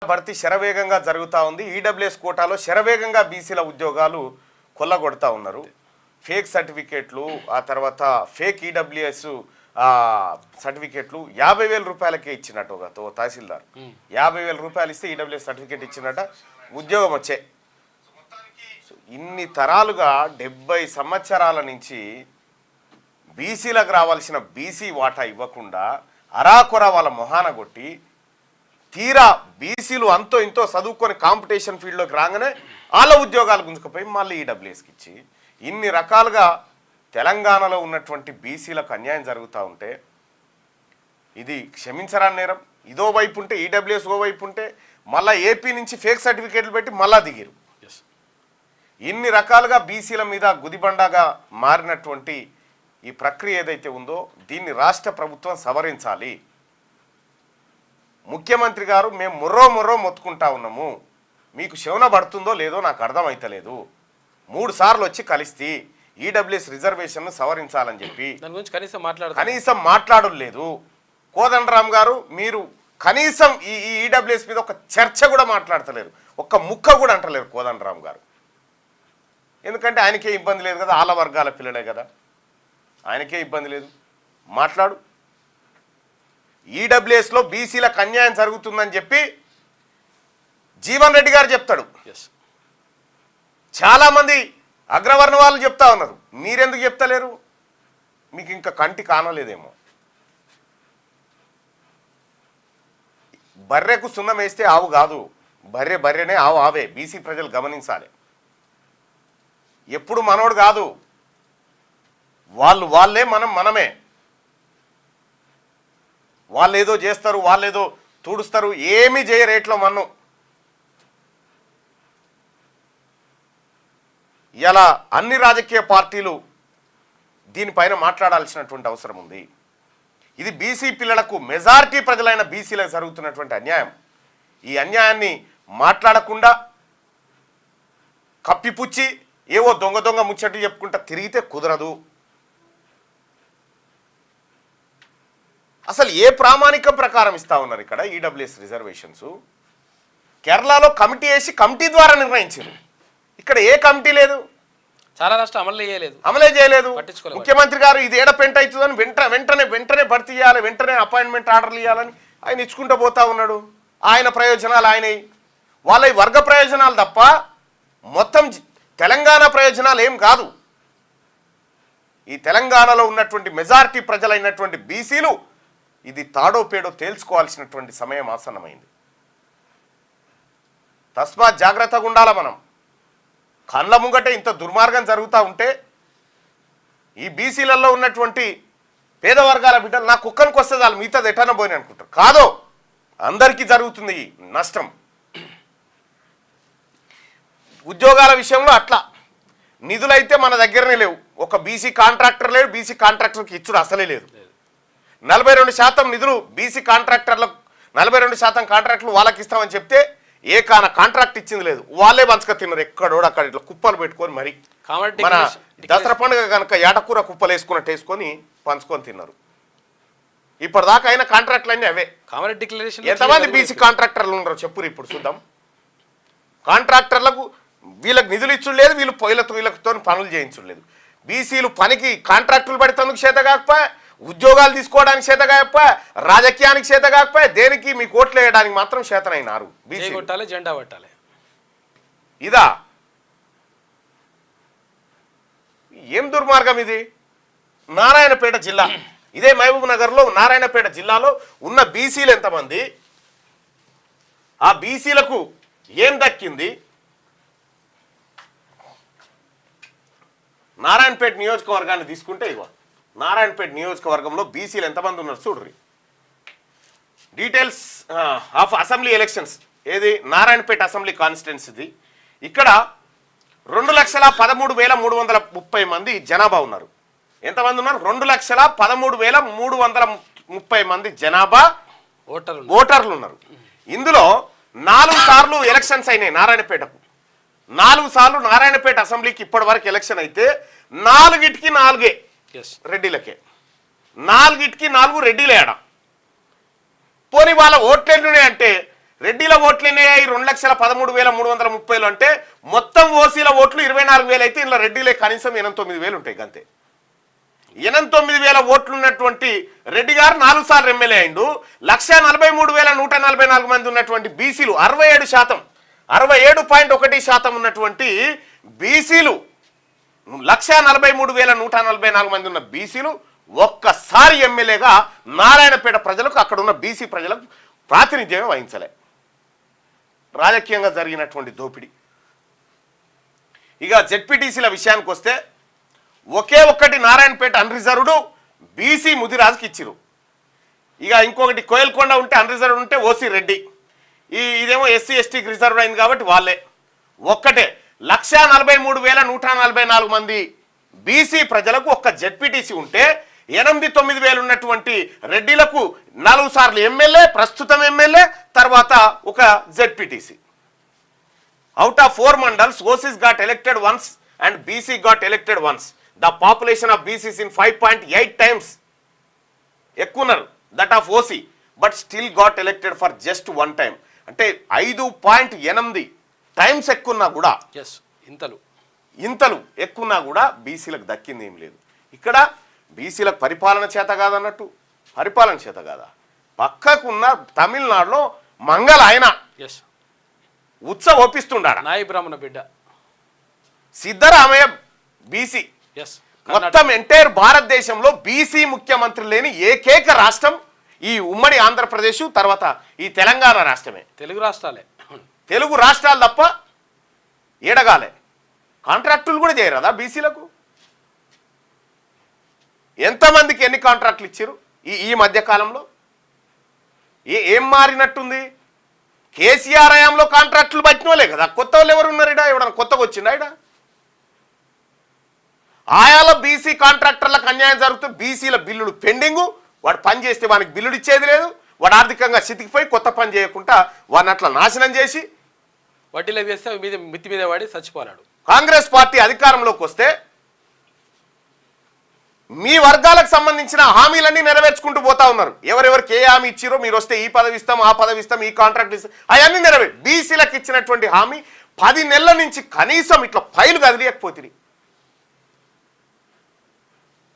భర్తీ శరవేగంగా జరుగుతూ ఉంది. ఈడబ్ల్యూఎస్ కోటాలో శరవేగంగా బీసీల ఉద్యోగాలు కొల్లగొడతా ఉన్నారు. ఫేక్ సర్టిఫికేట్లు, ఆ తర్వాత ఫేక్ ఈడబ్ల్యూఎస్ సర్టిఫికేట్లు 50,000 రూపాయలకే ఇచ్చినట్టు ఒక తహసీల్దార్ 50,000 రూపాయలు ఇస్తే ఈడబ్ల్యూఎస్ సర్టిఫికేట్ ఇచ్చినట్ట ఉద్యోగం వచ్చే. ఇన్ని తరాలుగా 70 సంవత్సరాల నుంచి బీసీలకు రావాల్సిన బీసీ వాటా ఇవ్వకుండా అరాకొర వాళ్ళ మొహాన కొట్టి తీరా బీసీలు అంతో ఇంతో చదువుకొని కాంపిటీషన్ ఫీల్డ్లోకి రాగానే వాళ్ళ ఉద్యోగాలు గుంజుకుపోయి మళ్ళీ ఈడబ్ల్యూఎస్కి ఇచ్చి ఇన్ని రకాలుగా తెలంగాణలో ఉన్నటువంటి బీసీలకు అన్యాయం జరుగుతూ ఉంటే ఇది క్షమించరాని నేరం. ఇదో వైపు ఉంటే ఈడబ్ల్యూఎస్ ఓ వైపు ఉంటే మళ్ళీ ఏపీ నుంచి ఫేక్ సర్టిఫికేట్లు పెట్టి మళ్ళా దిగిరు. ఇన్ని రకాలుగా బీసీల మీద గుదిబండగా మారినటువంటి ఈ ప్రక్రియ ఏదైతే ఉందో దీన్ని రాష్ట్ర ప్రభుత్వం సవరించాలి. ముఖ్యమంత్రి గారు మేము మొర్రో మొత్తుకుంటా ఉన్నాము, మీకు శవన పడుతుందో లేదో నాకు అర్థమైతలేదు, 3 సార్లు వచ్చి కలిస్తే ఈడబ్ల్యూఎస్ రిజర్వేషన్ను సవరించాలని చెప్పి దాని గురించి కనీసం మాట్లాడలేదు. కోదండరామ్ గారు మీరు కనీసం ఈ ఈడబ్ల్యూఎస్ మీద ఒక చర్చ కూడా మాట్లాడతలేరు, ఒక్క ముక్క కూడా అంటలేరు కోదండరామ్ గారు. ఎందుకంటే ఆయనకే ఇబ్బంది లేదు కదా, ఆల వర్గాల పిల్లలే కదా, ఆయనకే ఇబ్బంది లేదు. మాట్లాడు. ఈడబ్ల్యూఎస్లో బీసీలకు అన్యాయం జరుగుతుందని చెప్పి జీవన్ రెడ్డి గారు చెప్తాడు, చాలామంది అగ్రవర్ణ వాళ్ళు చెప్తా ఉన్నారు, మీరెందుకు చెప్తలేరు? మీకు ఇంకా కంటి కానలేదేమో. బర్రెకు సున్నం వేస్తే ఆవు కాదు, బర్రెనే, ఆవు ఆవే. బీసీ ప్రజలు గమనించాలి. ఎప్పుడు మనోడు కాదు, వాళ్ళే మనమే. వాళ్ళు ఏదో చేస్తారు, వాళ్ళేదో తుడుస్తారు, ఏమీ చేయ రేట్లో మనం. ఇలా అన్ని రాజకీయ పార్టీలు దీనిపైన మాట్లాడాల్సినటువంటి అవసరం ఉంది. ఇది బీసీ పిల్లలకు, మెజారిటీ ప్రజలైన బీసీలకు జరుగుతున్నటువంటి అన్యాయం. ఈ అన్యాయాన్ని మాట్లాడకుండా కప్పిపుచ్చి ఏవో దొంగ ముచ్చట్లు చెప్పుకుంటా తిరిగితే కుదరదు. అసలు ఏ ప్రామాణికం ప్రకారం ఇస్తా ఉన్నారు ఇక్కడ ఈడబ్ల్యూఎస్ రిజర్వేషన్స్? కేరళలో కమిటీ వేసి కమిటీ ద్వారా నిర్ణయించారు, ఇక్కడ ఏ కమిటీ లేదు, చాలా రాష్ట్రం అమలే చేయలేదు. ముఖ్యమంత్రి గారు ఇది ఏడ పెంట అవుతుందని వెంటనే భర్తీ చేయాలి, వెంటనే అపాయింట్మెంట్ ఆర్డర్లు ఇవ్వాలని ఆయన ఇచ్చుకుంటూ పోతా ఉన్నాడు. ఆయన ప్రయోజనాలు ఆయనవి, వాళ్ళ వర్గ ప్రయోజనాలు తప్ప మొత్తం తెలంగాణ ప్రయోజనాలు ఏం కాదు. ఈ తెలంగాణలో ఉన్నటువంటి మెజారిటీ ప్రజలైనటువంటి బీసీలు ఇది తాడో పేడో తేల్చుకోవాల్సినటువంటి సమయం ఆసన్నమైంది. తస్మాత్ జాగ్రత్తగా ఉండాల. మనం కళ్ళ ముంగటే ఇంత దుర్మార్గం జరుగుతూ ఉంటే ఈ బీసీలలో ఉన్నటువంటి పేద వర్గాల బిడ్డలు నా కుక్కనికి వస్తే చాలు మిగతాది ఎటన్నా పోయిన అనుకుంటారు. కాదో అందరికీ జరుగుతుంది ఈ నష్టం. ఉద్యోగాల విషయంలో అట్లా నిధులైతే మన దగ్గరనే లేవు. ఒక బీసీ కాంట్రాక్టర్ లేడు, బీసీ కాంట్రాక్టర్కి ఇచ్చుడు అసలే లేదు. 42% నిధులు బీసీ కాంట్రాక్టర్లకు, 42% కాంట్రాక్టులు వాళ్ళకి ఇస్తామని చెప్తే కాంట్రాక్ట్ ఇచ్చింది లేదు, వాళ్ళే పంచక తిన్నారు. ఎక్కడోడు అక్కడ ఇట్లా కుప్పలు పెట్టుకొని మరి మన దసరా పండుగ కనుక ఏటకూర కుప్పలు వేసుకున్నట్టు వేసుకొని పంచుకొని తిన్నారు. ఇప్పటిదాకా అయిన కాంట్రాక్ట్లు అన్నీ అవే. ఎంతమంది బీసీ కాంట్రాక్టర్లు ఉన్నారు చెప్పురు ఇప్పుడు చూద్దాం. కాంట్రాక్టర్లకు వీళ్ళకి నిధులు ఇచ్చుడు లేదు, వీళ్ళతో పనులు చేయించుడు లేదు. బీసీలు పనికి కాంట్రాక్టులు పడితేందుకు చేత కాకపోయా, ఉద్యోగాలు తీసుకోవడానికి చేత కాకపోయా, రాజకీయానికి చేత కాకపోయా, దేనికి మీకు ఓట్లు వేయడానికి మాత్రం చేతనైనారు. జెండా పట్టాలి. ఇదా ఏం దుర్మార్గం ఇది? నారాయణపేట జిల్లా, ఇదే మహబూబ్ నగర్లో నారాయణపేట జిల్లాలో ఉన్న బీసీలు ఎంతమంది, ఆ బీసీలకు ఏం దక్కింది? నారాయణపేట నియోజకవర్గాన్ని తీసుకుంటే ఇగో నారాయణపేట నియోజకవర్గంలో బీసీలు ఎంతమంది ఉన్నారు చూడ్రి. డీటెయిల్స్ ఆఫ్ అసెంబ్లీ ఎలక్షన్స్ ఏది నారాయణపేట అసెంబ్లీ కాన్స్టిట్యున్సీది. ఇక్కడ 2,13,330 మంది జనాభా ఉన్నారు. ఎంతమంది ఉన్నారు? 2,13,330 మంది జనాభా ఓటర్లు ఉన్నారు. ఇందులో 4 సార్లు ఎలక్షన్స్ అయినాయి నారాయణపేటకు. 4 సార్లు నారాయణపేట అసెంబ్లీకి ఇప్పటి వరకు ఎలక్షన్ అయితే 4కి 4 రెడ్డిలకే, 4కి 4 రెడ్డిలే ఆడ. పోనీ వాళ్ళ ఓట్లు ఎన్నున్నాయి అంటే రెడ్డిల ఓట్లు ఎన్ని అయ్యాయి? 2,13,330 అంటే మొత్తం ఓసీల ఓట్లు 24,000 అయితే ఇలా రెడ్డిలే కనీసం 89,000 ఉంటాయి అంతే. 89,000 ఓట్లు ఉన్నటువంటి రెడ్డి గారు 4 సార్లు ఎమ్మెల్యే అయిండు. 1,43,144 మంది ఉన్నటువంటి బీసీలు 67%, 67.1% ఉన్నటువంటి బీసీలు, 1,43,144 మంది ఉన్న బీసీలు ఒక్కసారి ఎమ్మెల్యేగా నారాయణపేట ప్రజలకు, అక్కడ ఉన్న బీసీ ప్రజలకు ప్రాతినిధ్యం వహించలే. రాజకీయంగా జరిగినటువంటి దోపిడీ. ఇక జెడ్పీటీసీల విషయానికి వస్తే ఒకే ఒక్కటి నారాయణపేట అన్రిజర్వ్డ్ బీసీ ముదిరాజుకి ఇచ్చిరు. ఇక ఇంకొకటి కోయల్కొండ ఉంటే అన్రిజర్వ్డ్ ఉంటే ఓసీ రెడ్డి, ఇదేమో ఎస్సీ ఎస్టీకి రిజర్వ్ అయింది కాబట్టి వాళ్ళే. ఒక్కటే 1,43,144 మంది బీసీ ప్రజలకు ఒక్క జెడ్పీటీసీ ఉంటే 8-9 ఉన్నటువంటి రెడ్డిలకు 4 సార్లు ఎమ్మెల్యే, ప్రస్తుతం ఎమ్మెల్యే, తర్వాత ఒక ZPTC. Out of 4 mandals OCs got elected once and BC got elected once. The population of BCs in 5.8 times ఎక్కున్నారు that of OC, but still got elected for just 1 time. అంటే 5.8 times ఎక్కున్నా కూడా, ఇంతలు ఎక్కున్నా కూడా బీసీలకు దక్కింది ఏం లేదు. ఇక్కడ బీసీలకు పరిపాలన చేత కాదన్నట్టు, పరిపాలన చేత కాదా? పక్కకున్న తమిళనాడులో మంగళ ఆయన ఒప్పిస్తుండాడు, నాయి బ్రాహ్మణ బిడ్డ సిద్ధరామయ్య బీసీ. మొత్తం ఎంటైర్ భారతదేశంలో బీసీ ముఖ్యమంత్రి లేని ఏకైక రాష్ట్రం ఈ ఉమ్మడి ఆంధ్రప్రదేశ్, తర్వాత ఈ తెలంగాణ రాష్ట్రమే. తెలుగు రాష్ట్రాలు తప్ప ఏడగాలే. కాంట్రాక్టులు కూడా చేయరాదా బీసీలకు? ఎంతమందికి ఎన్ని కాంట్రాక్టులు ఇచ్చారు ఈ మధ్య కాలంలో? ఏం మారినట్టుంది? కేసీఆర్ హయాంలో కాంట్రాక్టులు పట్టినోలే కదా, కొత్త వాళ్ళు ఎవరు ఉన్నారు ఇడా? ఎవడన్నా కొత్తగా వచ్చిండా ఇడా? ఆయాల బీసీ కాంట్రాక్టర్లకు అన్యాయం జరుగుతుంది. బీసీల బిల్లులు పెండింగు, వాడు పని చేస్తే వానికి బిల్లులు ఇచ్చేది లేదు, వాడు ఆర్థికంగా చితికిపోయి కొత్త పని చేయకుండా వాడిని అట్లా నాశనం చేసి వడ్డీలో వేస్తే మిత్తి మీద వాడి చచ్చిపోలాడు. కాంగ్రెస్ పార్టీ అధికారంలోకి వస్తే మీ వర్గాలకు సంబంధించిన హామీలన్నీ నెరవేర్చుకుంటూ పోతా ఉన్నారు. ఎవరెవరికి ఏ హామీ ఇచ్చిరో, మీరు వస్తే ఈ పదవి ఇస్తాం, ఆ పదవి ఇస్తాం, ఈ కాంట్రాక్ట్ ఇస్తాం, అవన్నీ నెరవేరు. బీసీలకు ఇచ్చినటువంటి హామీ 10 నెలల నుంచి కనీసం ఇట్లా ఫైలు కదిలియకపోతుంది.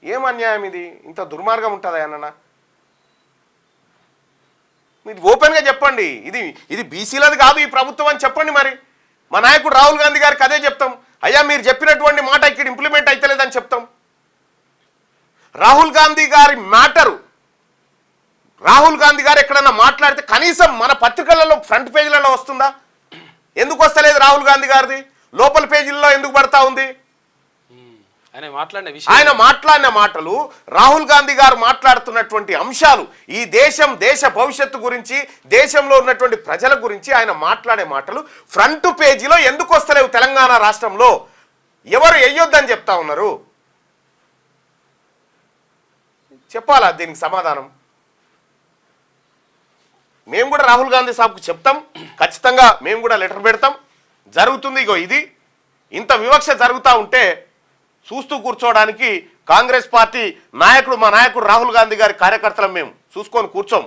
ఏం అన్యాయం ఇది? ఇంత దుర్మార్గం ఉంటుందా అన్న? మీరు ఓపెన్గా చెప్పండి, ఇది బీసీలది కాదు ఈ ప్రభుత్వం అని చెప్పండి. మరి మా నాయకుడు రాహుల్ గాంధీ గారికి అదే చెప్తాం. అయ్యా మీరు చెప్పినటువంటి మాట ఇక్కడ ఇంప్లిమెంట్ అవుతలేదని చెప్తాం. రాహుల్ గాంధీ గారి మ్యాటరు, రాహుల్ గాంధీ గారు ఎక్కడన్నా మాట్లాడితే కనీసం మన పత్రికలలో ఫ్రంట్ పేజీలలో వస్తుందా? ఎందుకు వస్తలేదు రాహుల్ గాంధీ గారిది? లోపల పేజీల్లో ఎందుకు పడతా ఉంది? ఆయన మాట్లాడిన మాటలు, రాహుల్ గాంధీ గారు మాట్లాడుతున్నటువంటి అంశాలు, ఈ దేశ భవిష్యత్తు గురించి, దేశంలో ఉన్నటువంటి ప్రజల గురించి ఆయన మాట్లాడే మాటలు ఫ్రంట్ పేజీలో ఎందుకు వస్తలేవు? తెలంగాణ రాష్ట్రంలో ఎవరు వెయ్యొద్దని చెప్తా ఉన్నారు? చెప్పాలా దీనికి సమాధానం? మేము కూడా రాహుల్ గాంధీ సాబ్కు చెప్తాం, ఖచ్చితంగా మేము కూడా లెటర్ పెడతాం. జరుగుతుంది ఇగో ఇది, ఇంత వివక్ష జరుగుతూ ఉంటే చూస్తూ కూర్చోవడానికి కాంగ్రెస్ పార్టీ నాయకుడు, మా నాయకుడు రాహుల్ గాంధీ గారి కార్యకర్తలం మేము చూసుకొని కూర్చోం.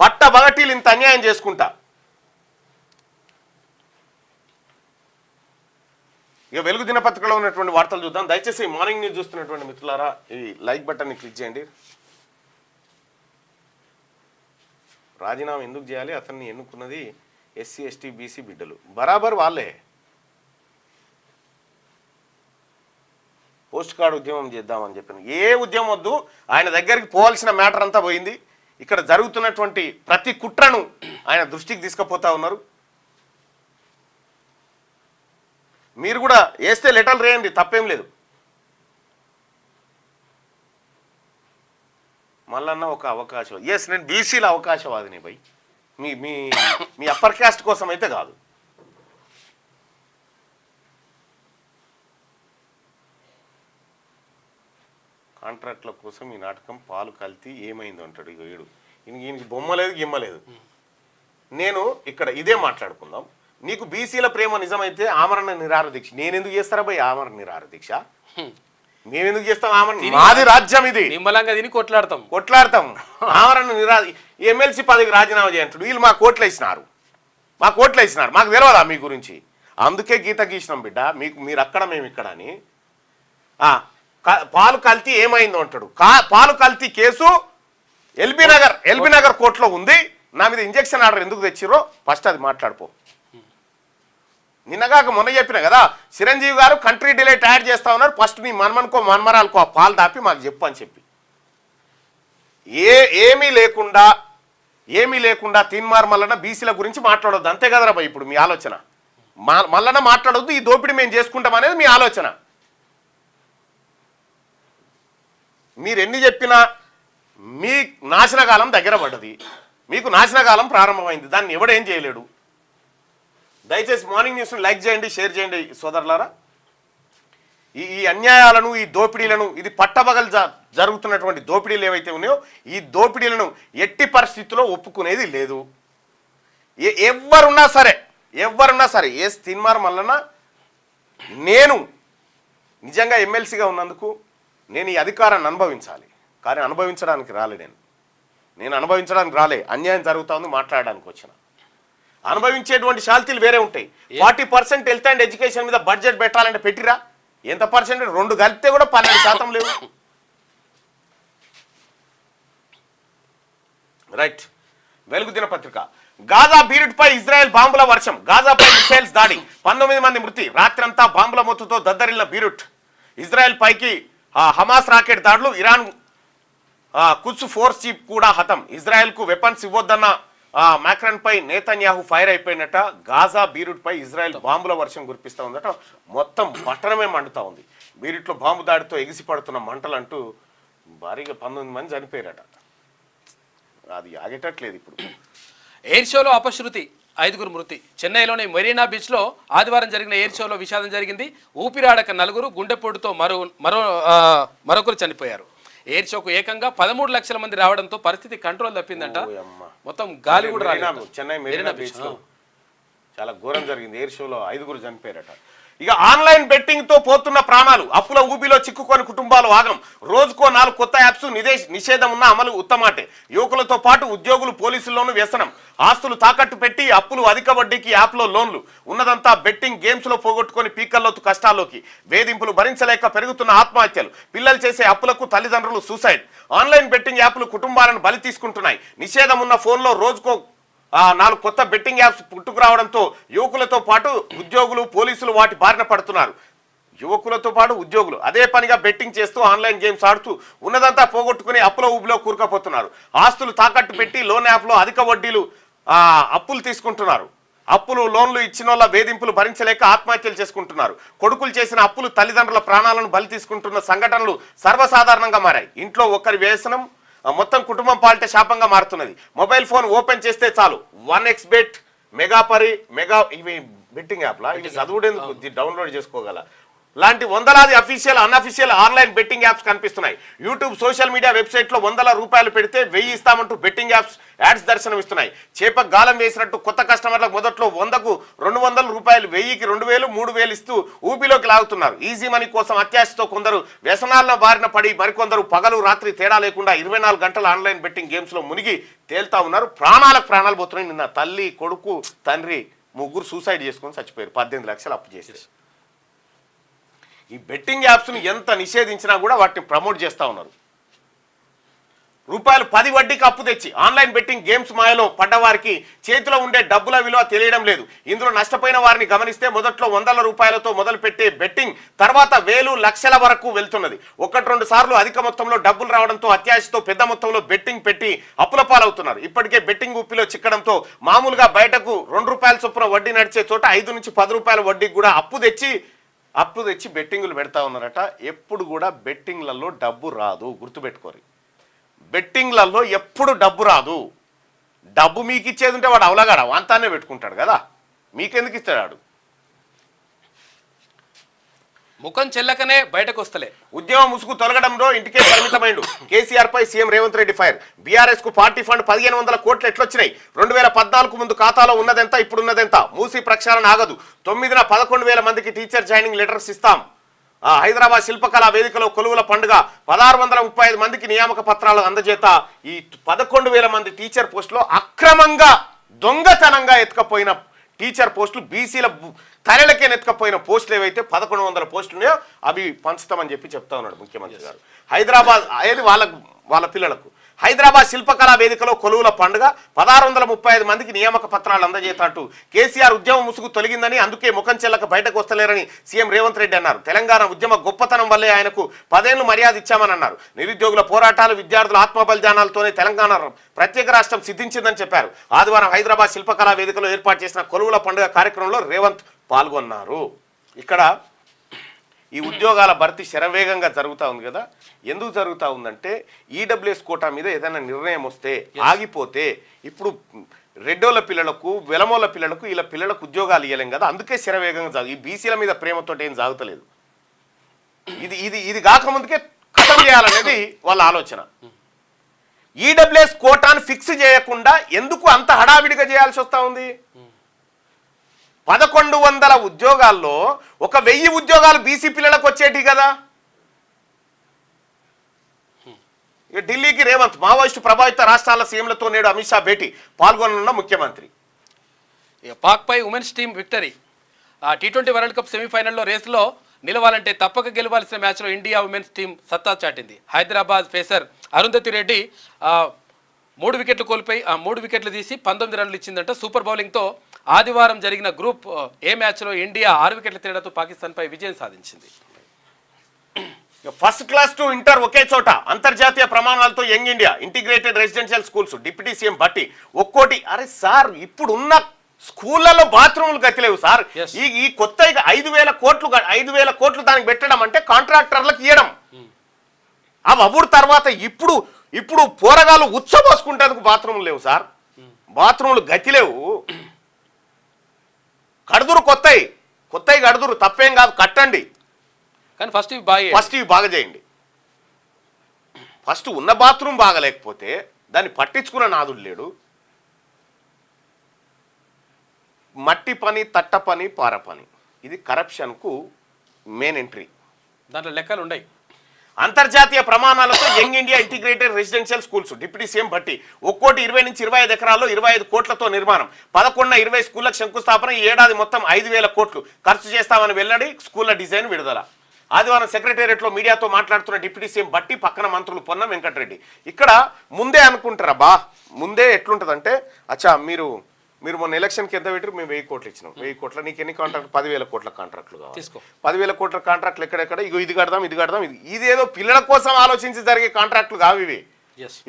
పట్టబగటీలు ఇంత అన్యాయం చేసుకుంటా. ఇక వెలుగు దినపత్రికలో ఉన్నటువంటి వార్తలు చూద్దాం. దయచేసి మార్నింగ్ న్యూస్ చూస్తున్నటువంటి మిత్రులారా ఈ లైక్ బటన్ని క్లిక్ చేయండి. రాజీనామా ఎందుకు చేయాలి? అతన్ని ఎన్నుకున్నది ఎస్సీ ఎస్టీ బీసీ బిడ్డలు, బరాబర్ వాళ్ళే. పోస్ట్ కార్డు ఉద్యమం చేద్దామని చెప్పాను. ఏ ఉద్యమం వద్దు, ఆయన దగ్గరికి పోవాల్సిన మ్యాటర్ అంతా పోయింది. ఇక్కడ జరుగుతున్నటువంటి ప్రతి కుట్రను ఆయన దృష్టికి తీసుకుపోతా ఉన్నారు. మీరు కూడా వేస్తే లెటర్లు రాయండి, తప్పేం లేదు. మళ్ళన్న ఒక అవకాశం, ఎస్ నేను బీసీల అవకాశవాదిని భయ్, మీ అప్పర్ క్యాస్ట్ కోసం అయితే కాదు. కాంట్రాక్ట్ల కోసం ఈ నాటకం పాలు కల్తీ ఏమైంది అంటాడు. ఇక ఏడు ఈయనకి బొమ్మ లేదు, గిమ్మ లేదు. నేను ఇక్కడ ఇదే మాట్లాడుకుందాం. నీకు బీసీల ప్రేమ నిజమైతే ఆమరణ నిరాహార దీక్ష నేను ఎందుకు చేస్తారా భయ్? ఆమరణ నిరాహార దీక్ష మేమెందుకు చేస్తాం ఆమెను? మాది రాజ్యం ఇది, నిమ్మలంగా తిని కొట్లాడతాం. ఆమెను ఎమ్మెల్సీ పదవికి రాజీనామా చేయంటాడు. వీళ్ళు మా కోట్లు వేసినారు, మాకు తెలియదా మీ గురించి? అందుకే గీత గీసినాం బిడ్డ, మీరు అక్కడ మేము ఇక్కడ అని. పాలు కల్తీ ఏమైందో అంటాడు. పాలు కల్తీ కేసు ఎల్బీ నగర్ కోర్టులో ఉంది. నా మీద ఇంజక్షన్ ఆర్డర్ ఎందుకు తెచ్చిరో ఫస్ట్ అది మాట్లాడిపో. నిన్నగాక మొన్న చెప్పిన కదా, చిరంజీవి గారు కంట్రీ డిలైట్ యాడ్ చేస్తా ఉన్నారు, ఫస్ట్ మీ మన్మరాలకో ఆ పాలు దాపి మాకు చెప్పు అని చెప్పి. ఏమీ లేకుండా తీన్మార్ మల్లన్న బీసీల గురించి మాట్లాడొద్దు, అంతే కదరా భయ్ ఇప్పుడు మీ ఆలోచన. మల్లన్న మాట్లాడొద్దు, ఈ దోపిడీ మేము చేసుకుంటాం అనేది మీ ఆలోచన. మీరు ఎన్ని చెప్పినా మీ నాశనకాలం దగ్గర పడ్డది, మీకు నాశనకాలం ప్రారంభమైంది, దాన్ని ఎవడేం చేయలేడు. దయచేసి మార్నింగ్ న్యూస్ను లైక్ చేయండి, షేర్ చేయండి సోదరులారా. ఈ అన్యాయాలను, ఈ దోపిడీలను, ఇది పట్టబగలు జరుగుతున్నటువంటి దోపిడీలు ఏవైతే ఉన్నాయో ఈ దోపిడీలను ఎట్టి పరిస్థితుల్లో ఒప్పుకునేది లేదు. ఎవరున్నా సరే తీన్మార్ మల్లన్న, నేను నిజంగా ఎమ్మెల్సీగా ఉన్నందుకు నేను ఈ అధికారాన్ని అనుభవించాలి, కానీ అనుభవించడానికి నేను అనుభవించడానికి రాలే. అన్యాయం జరుగుతా ఉంది, మాట్లాడడానికి వచ్చిన. అనుభవించేటువంటి శాల్తీలు వేరే ఉంటాయి. 40% హెల్త్ అండ్ ఎడ్యుకేషన్ మీద బడ్జెట్ పెట్టాలంటే పెట్టిరా? ఎంత పర్సెంట్? 2 కలిపితే కూడా 12% లేవు. రైట్. వెలుగు దినపత్రిక. గాజా బీరుట్పై ఇజ్రాయెల్ బాంబుల వర్షం, గాజాపై మిసైల్స్ దాడి, 19 మంది మృతి, రాత్రంతా బాంబుల మొత్తుతో దద్దరిల్లిన బీరుట్. ఇజ్రాయెల్ పైకి హమాస్ రాకెట్ దాడులు, ఇరాన్ కుడ్స్ ఫోర్స్ చీఫ్ కూడా హతం. ఇజ్రాయెల్కు వెపన్స్ ఇవ్వొద్దన్న మాక్రాన్ పై నేతన్యాహు ఫైర్ అయిపోయినట్ట. గాజా బీరుట్ పై ఇజ్రాయెల్ బాంబుల వర్షం కురిపిస్తూ ఉందట. మొత్తం పట్టణమే మండుతూ ఉంది. బీరుట్లో బాంబు దాడితో ఎగిసిపడుతున్న మంటలంటూ భారీగా 19 మంది చనిపోయారట. అది ఆగేటట్లేదు ఇప్పుడు. ఎయిర్ షోలో అపశృతి, 5 మృతి. చెన్నైలోని మెరీనా బీచ్లో ఆదివారం జరిగిన ఎయిర్ షోలో విషాదం జరిగింది. ఊపిరాడక 4, గుండెపోటుతో మరొకరు చనిపోయారు. ఎయిర్ షోకు ఏకంగా 13 లక్షల మంది రావడంతో పరిస్థితి కంట్రోల్ తప్పిందంట. మొత్తం గాలి కూడా రాలేదు. చెన్నై మెరీనా బీచ్ లో చాలా ఘోరం జరిగింది. ఎయిర్ షోలో 5 చనిపోయారట. ఇక ఆన్లైన్ బెట్టింగ్ తో పోతున్న ప్రాణాలు, అప్పుల ఊబిలో చిక్కుకొని కుటుంబాలు ఆగం. రోజుకో 4 కొత్త యాప్స్, నిషేధం ఉన్న అమలు ఉత్తమాటే. యువకులతో పాటు ఉద్యోగులు, పోలీసుల్లోనూ వ్యసనం. ఆస్తులు తాకట్టు పెట్టి అప్పులు, అధిక వడ్డీకి యాప్లో లోన్లు. ఉన్నదంతా బెట్టింగ్ గేమ్స్ లో పోగొట్టుకొని పీకల్లోతు కష్టాల్లోకి. వేధింపులు భరించలేక పెరుగుతున్న ఆత్మహత్యలు, పిల్లలు చేసే అప్పులకు తల్లిదండ్రులు సూసైడ్. ఆన్లైన్ బెట్టింగ్ యాప్లు కుటుంబాలను బలి తీసుకుంటున్నాయి. నిషేధం ఉన్న ఫోన్లో రోజుకో 4 కొత్త బెట్టింగ్ యాప్స్ పుట్టుకురావడంతో యువకులతో పాటు ఉద్యోగులు, పోలీసులు వాటి బారిన పడుతున్నారు. యువకులతో పాటు ఉద్యోగులు అదే పనిగా బెట్టింగ్ చేస్తూ ఆన్లైన్ గేమ్స్ ఆడుతూ ఉన్నదంతా పోగొట్టుకుని అప్పుల ఊబిలో కూరుకుపోతున్నారు. ఆస్తులు తాకట్టు పెట్టి లోన్ యాప్లో అధిక వడ్డీలు అప్పులు తీసుకుంటున్నారు. అప్పులు, లోన్లు ఇచ్చిన వాళ్ళ వేధింపులు భరించలేక ఆత్మహత్యలు చేసుకుంటున్నారు. కొడుకులు చేసిన అప్పులు తల్లిదండ్రుల ప్రాణాలను బలి తీసుకుంటున్న సంఘటనలు సర్వసాధారణంగా మారాయి. ఇంట్లో ఒకరి వ్యసనం మొత్తం కుటుంబం పాలిట శాపంగా మారుతున్నది. మొబైల్ ఫోన్ ఓపెన్ చేస్తే చాలు 1xBet, మెగా ఇవి బెట్టింగ్ యాప్లా, ఇవి చదువుడేందుకు డౌన్లోడ్ చేసుకోగల లాంటి వందలాది official, unofficial online betting apps కనిపిస్తున్నాయి. యూట్యూబ్, సోషల్ మీడియా వెబ్సైట్లో ₹100 పెడితే 1000 ఇస్తామంటూ బెట్టింగ్ యాప్స్ యాడ్స్ దర్శనమిస్తున్నాయి. చేపకు గాలం వేసినట్టు కొత్త కస్టమర్లకు మొదట్లో 100కు ₹200, 1000కి 2000, 3000 ఇస్తూ ఊపిలోకి లాగుతున్నారు. ఈజీ మనీ కోసం అత్యాశతో కొందరు వ్యసనాల బారిన పడి మరికొందరు పగలు రాత్రి తేడా లేకుండా 24 గంటల ఆన్లైన్ బెట్టింగ్ గేమ్స్లో మునిగి తేల్తా ఉన్నారు. ప్రాణాలు పోతున్నాయి. నిన్న తల్లి, కొడుకు, తండ్రి 3 సూసైడ్ చేసుకొని చచ్చిపోయారు. 18 లక్షలు అప్పు చేసేసి. ఈ బెట్టింగ్ యాప్స్ను ఎంత నిషేధించినా కూడా వాటిని ప్రమోట్ చేస్తూ ఉన్నారు. ₹10 వడ్డీకి అప్పు తెచ్చి ఆన్లైన్ బెట్టింగ్ గేమ్స్ మాయలో పడ్డవారికి చేతిలో ఉండే డబ్బుల విలువ తెలియడం లేదు. ఇందులో నష్టపోయిన వారిని గమనిస్తే మొదట్లో ₹100 మొదలు పెట్టే బెట్టింగ్ తర్వాత 1000, లక్షల వరకు వెళ్తున్నది. 1-2 సార్లు అధిక మొత్తంలో డబ్బులు రావడంతో అత్యాశతో పెద్ద మొత్తంలో బెట్టింగ్ పెట్టి అప్పుల పాలవుతున్నారు. ఇప్పటికే బెట్టింగ్ ఉప్పిలో చిక్కడంతో మామూలుగా బయటకు ₹2 చొప్పున వడ్డీ నడిచే చోట ₹5 నుంచి ₹10 వడ్డీకి కూడా అప్పు తెచ్చి బెట్టింగులు పెడతా ఉన్నారట. ఎప్పుడు కూడా బెట్టింగ్లలో డబ్బు రాదు, గుర్తుపెట్టుకోరు. బెట్టింగ్లలో ఎప్పుడు డబ్బు రాదు. డబ్బు మీకు ఇచ్చేది ఉంటే వాడు అవలగాడ వాంతానే పెట్టుకుంటాడు కదా, మీకెందుకు ఇస్తాడు? ముఖం చెల్లకనే బయటకు వస్తలే. ఉద్యమం ముసుగు తొలగడంలో ఇంటికే పరిమితమైండు. కేసీఆర్ పై CM Revanth Reddy fire. BRS కు పార్టీ ఫండ్ 1500 కోట్లు ఎట్లొచ్చినాయి? 2014 ముందు ఖాతాలో ఉన్నదెంత, ఇప్పుడున్నదెంత? మూసీ ప్రక్షాళన ఆగదు. 9న 11,000 మందికి టీచర్ జాయినింగ్ లెటర్స్ ఇస్తాం. హైదరాబాద్ శిల్పకళా వేదికలో కొలువుల పండుగ 1635 మందికి నియామక పత్రాలు అందజేత ఈ 11,000 మంది టీచర్ పోస్టులో అక్రమంగా దొంగతనంగా ఎత్తుకపోయిన టీచర్ పోస్టులు బీసీల తరలకే ఎత్తుకపోయిన పోస్టులు ఏవైతే 1100 పోస్టులు ఉన్నాయో అవి పంచుతామని చెప్తా ఉన్నాడు ముఖ్యమంత్రి గారు. హైదరాబాద్ ఏది వాళ్ళ పిల్లలకు హైదరాబాద్ శిల్పకళా వేదికలో కొలువుల పండుగ 1635 మందికి నియామక పత్రాలు అందజేత అంటూ కేసీఆర్ ఉద్యమ ముసుగు తొలగిందని అందుకే ముఖం చెల్లక బయటకు వస్తలేరని సీఎం రేవంత్ రెడ్డి అన్నారు. తెలంగాణ ఉద్యమ గొప్పతనం వల్లే ఆయనకు 10 ఏళ్లు మర్యాద ఇచ్చామని అన్నారు. నిరుద్యోగుల పోరాటాలు విద్యార్థుల ఆత్మ బలిదానాలతోనే తెలంగాణ ప్రత్యేక రాష్ట్రం సిద్ధించిందని చెప్పారు. ఆదివారం హైదరాబాద్ శిల్పకళా వేదికలో ఏర్పాటు చేసిన కొలువుల పండుగ కార్యక్రమంలో రేవంత్ పాల్గొన్నారు. ఇక్కడ ఈ ఉద్యోగాల భర్తీ శరవేగంగా జరుగుతూ ఉంది కదా. ఎందుకు జరుగుతూ ఉందంటే ఈడబ్ల్యూఎస్ కోటా మీద ఏదైనా నిర్ణయం వస్తే ఆగిపోతే ఇప్పుడు రెడ్డోళ్ళ పిల్లలకు వెలమోళ్ళ పిల్లలకు ఇలా పిల్లలకు ఉద్యోగాలు ఇవ్వలేం కదా, అందుకే శరవేగంగా ఈ బీసీల మీద ప్రేమతో ఏం సాగుతలేదు. ఇది కాకముందుకే ఖతం చేయాలనేది వాళ్ళ ఆలోచన. ఈడబ్ల్యూఎస్ కోటాను ఫిక్స్ చేయకుండా ఎందుకు అంత హడావిడిగా చేయాల్సి వస్తూ ఉంది? 1100 ఉద్యోగాల్లో 1000 ఉద్యోగాలు బీసీ పిల్లలకు వచ్చేటి కదా. ఢిల్లీకి రేవంత్ మావోయిస్టు ప్రభావిత రాష్ట్రాల సీఎంలతో నేడు అమిత్ షా భేటీ పాల్గొననున్న ముఖ్యమంత్రి. పాక్పై women's team victory. T20 world cup సెమీఫైనల్లో రేసులో నిలవాలంటే తప్పక గెలవాల్సిన మ్యాచ్లో ఇండియా ఉమెన్స్ టీం సత్తా చాటింది. హైదరాబాద్ పేసర్ అరుంధతి రెడ్డి 3 వికెట్లు కోల్పోయి 3 వికెట్లు తీసి 19 రన్లు ఇచ్చిందంట. సూపర్ బౌలింగ్తో ఆదివారం జరిగిన గ్రూప్ ఏ మ్యాచ్లో ఇండియా 6 వికెట్ల తేడాతో పాకిస్తాన్పై విజయం సాధించింది. ఫస్ట్ క్లాస్ టు ఇంటర్ ఒకే చోట అంతర్జాతీయ ప్రమాణాలతో young India integrated residential schools. Deputy CM Bhatti ఒక్కోటి అరే సార్ ఇప్పుడున్న స్కూళ్ళలో బాత్రూములు గతిలేవు సార్. ఈ కొత్త 5,000 కోట్లు దానికి పెట్టడం అంటే కాంట్రాక్టర్లకు ఇవ్వడం. అప్పుడు తర్వాత ఇప్పుడు పోరగాలు ఉచ్చబోసుకుంటేందుకు బాత్రూములు లేవు సార్. బాత్రూములు గతిలేవు. కడుదురు కొత్తవి కడుదురు తప్పేం కాదు, కట్టండి. కానీ ఫస్ట్ ఇవి బాగా చేయండి. ఫస్ట్ ఉన్న బాత్రూమ్ బాగలేకపోతే దాన్ని పట్టించుకున్న నాదుడు లేడు. మట్టి పని, తట్ట పని, పార పని, ఇది కరప్షన్కు మెయిన్ ఎంట్రీ. దాంట్లో లెక్కలు ఉన్నాయి. అంతర్జాతీయ ప్రమాణాలతో young India integrated residential schools. Deputy CM Bhatti ఒక్కోటి 20 నుంచి 25 ఎకరాల్లో 25 కోట్లతో నిర్మాణం. 11 20 స్కూళ్లకు శంకుస్థాపన. ఈ ఏడాది మొత్తం 5,000 కోట్లు ఖర్చు చేస్తామని వెల్లడి. స్కూళ్ల డిజైన్ విడుదల. ఆదివారం సెక్రటేరియట్లో మీడియాతో మాట్లాడుతున్న డిప్యూటీ సీఎం భట్టి పక్కన మంత్రులు పొన్నం వెంకటరెడ్డి. ఇక్కడ ముందే అనుకుంటారా ముందే ఎట్లుంటుందంటే అచ్చా మీరు మొన్న ఎలక్షన్కి ఎంత పెట్టారు? మేము 1000 కోట్లు ఇచ్చినాం. 1000 కోట్ల నీకు ఎన్ని కాంట్రాక్ట్? 10,000 కోట్ల కాంట్రాక్ట్లు కావాలి. 10,000 కోట్ల కాంట్రాక్ట్లు ఎక్కడెక్కడ? ఇది కడదాం. ఇదేదో పిల్లల కోసం ఆలోచించి జరిగే కాంట్రాక్ట్లు కావు ఇవి.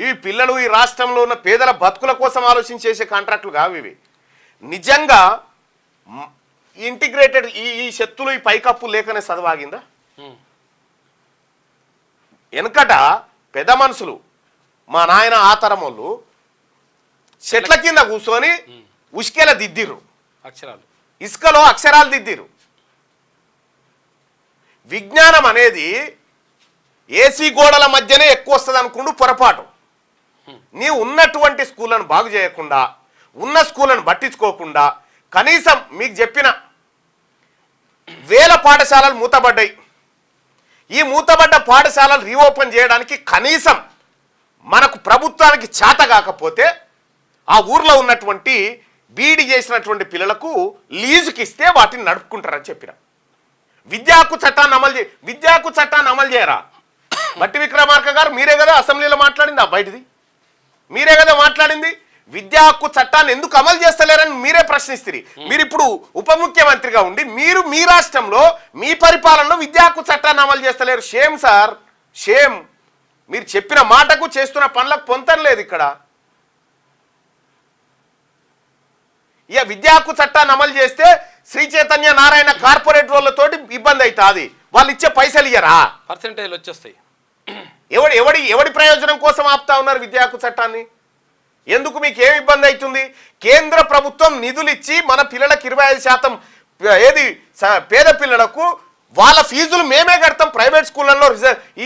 ఇవి పిల్లలు ఈ రాష్ట్రంలో ఉన్న పేదల బతుకుల కోసం ఆలోచించి చేసే కాంట్రాక్ట్లు కావు ఇవి. నిజంగా ఇంటిగ్రేటెడ్ ఈ శక్తులు ఈ పైకప్పు లేకనే చదవాగిందా? వెనకట పెద్ద మనుషులు మా నాయన ఆతరం వాళ్ళు చెట్ల కింద కూర్చొని ఉష్కెల దిద్దిరు, ఇసుకలో అక్షరాలు దిద్దిరు. విజ్ఞానం అనేది ఏసీ గోడల మధ్యనే ఎక్కువ వస్తుంది అనుకుంటూ పొరపాటు. నీవు ఉన్నటువంటి స్కూళ్ళను బాగు చేయకుండా, ఉన్న స్కూళ్ళను పట్టించుకోకుండా, కనీసం మీకు చెప్పిన 1000 పాఠశాలలు మూతబడ్డాయి. ఈ మూతబడ్డ పాఠశాలలు రీఓపెన్ చేయడానికి కనీసం మనకు ప్రభుత్వానికి చేత కాకపోతే ఆ ఊర్లో ఉన్నటువంటి బీఈడీ చేసినటువంటి పిల్లలకు లీజుకి ఇస్తే వాటిని నడుపుకుంటారని చెప్పిన. విద్యా హక్కు చట్టాన్ని అమలు చేయరా? బట్టి విక్రమార్క గారు మీరే కదా అసెంబ్లీలో మాట్లాడింది. బయటిది మీరే కదా మాట్లాడింది. విద్యా హక్కు చట్టాన్ని ఎందుకు అమలు చేస్తలేరని మీరే ప్రశ్నిస్తారు. మీరు ఇప్పుడు ఉప ముఖ్యమంత్రిగా ఉండి మీ రాష్ట్రంలో మీ పరిపాలనలో విద్యా హక్కు చట్టాన్ని అమలు చేస్తలేరు. Shame sir, shame. మీరు చెప్పిన మాటకు చేస్తున్న పనులకు పొంతం లేదు ఇక్కడ. ఇక విద్యా హక్కు చట్టాన్ని అమలు చేస్తే శ్రీ చైతన్య నారాయణ కార్పొరేట్ వాళ్ళతోటి ఇబ్బంది అవుతుంది. వాళ్ళు ఇచ్చే పైసలు ఇయ్యరా? పర్సెంటేజ్లు వచ్చేస్తాయి. ఎవడి ప్రయోజనం కోసం ఆపుతా ఉన్నారు విద్యా హక్కు చట్టాన్ని? ఎందుకు మీకు ఏమి ఇబ్బంది అవుతుంది? కేంద్ర ప్రభుత్వం నిధులు ఇచ్చి మన పిల్లలకు 25% ఏది పేద పిల్లలకు వాళ్ళ ఫీజులు మేమే కడతాం. ప్రైవేట్ స్కూళ్ళల్లో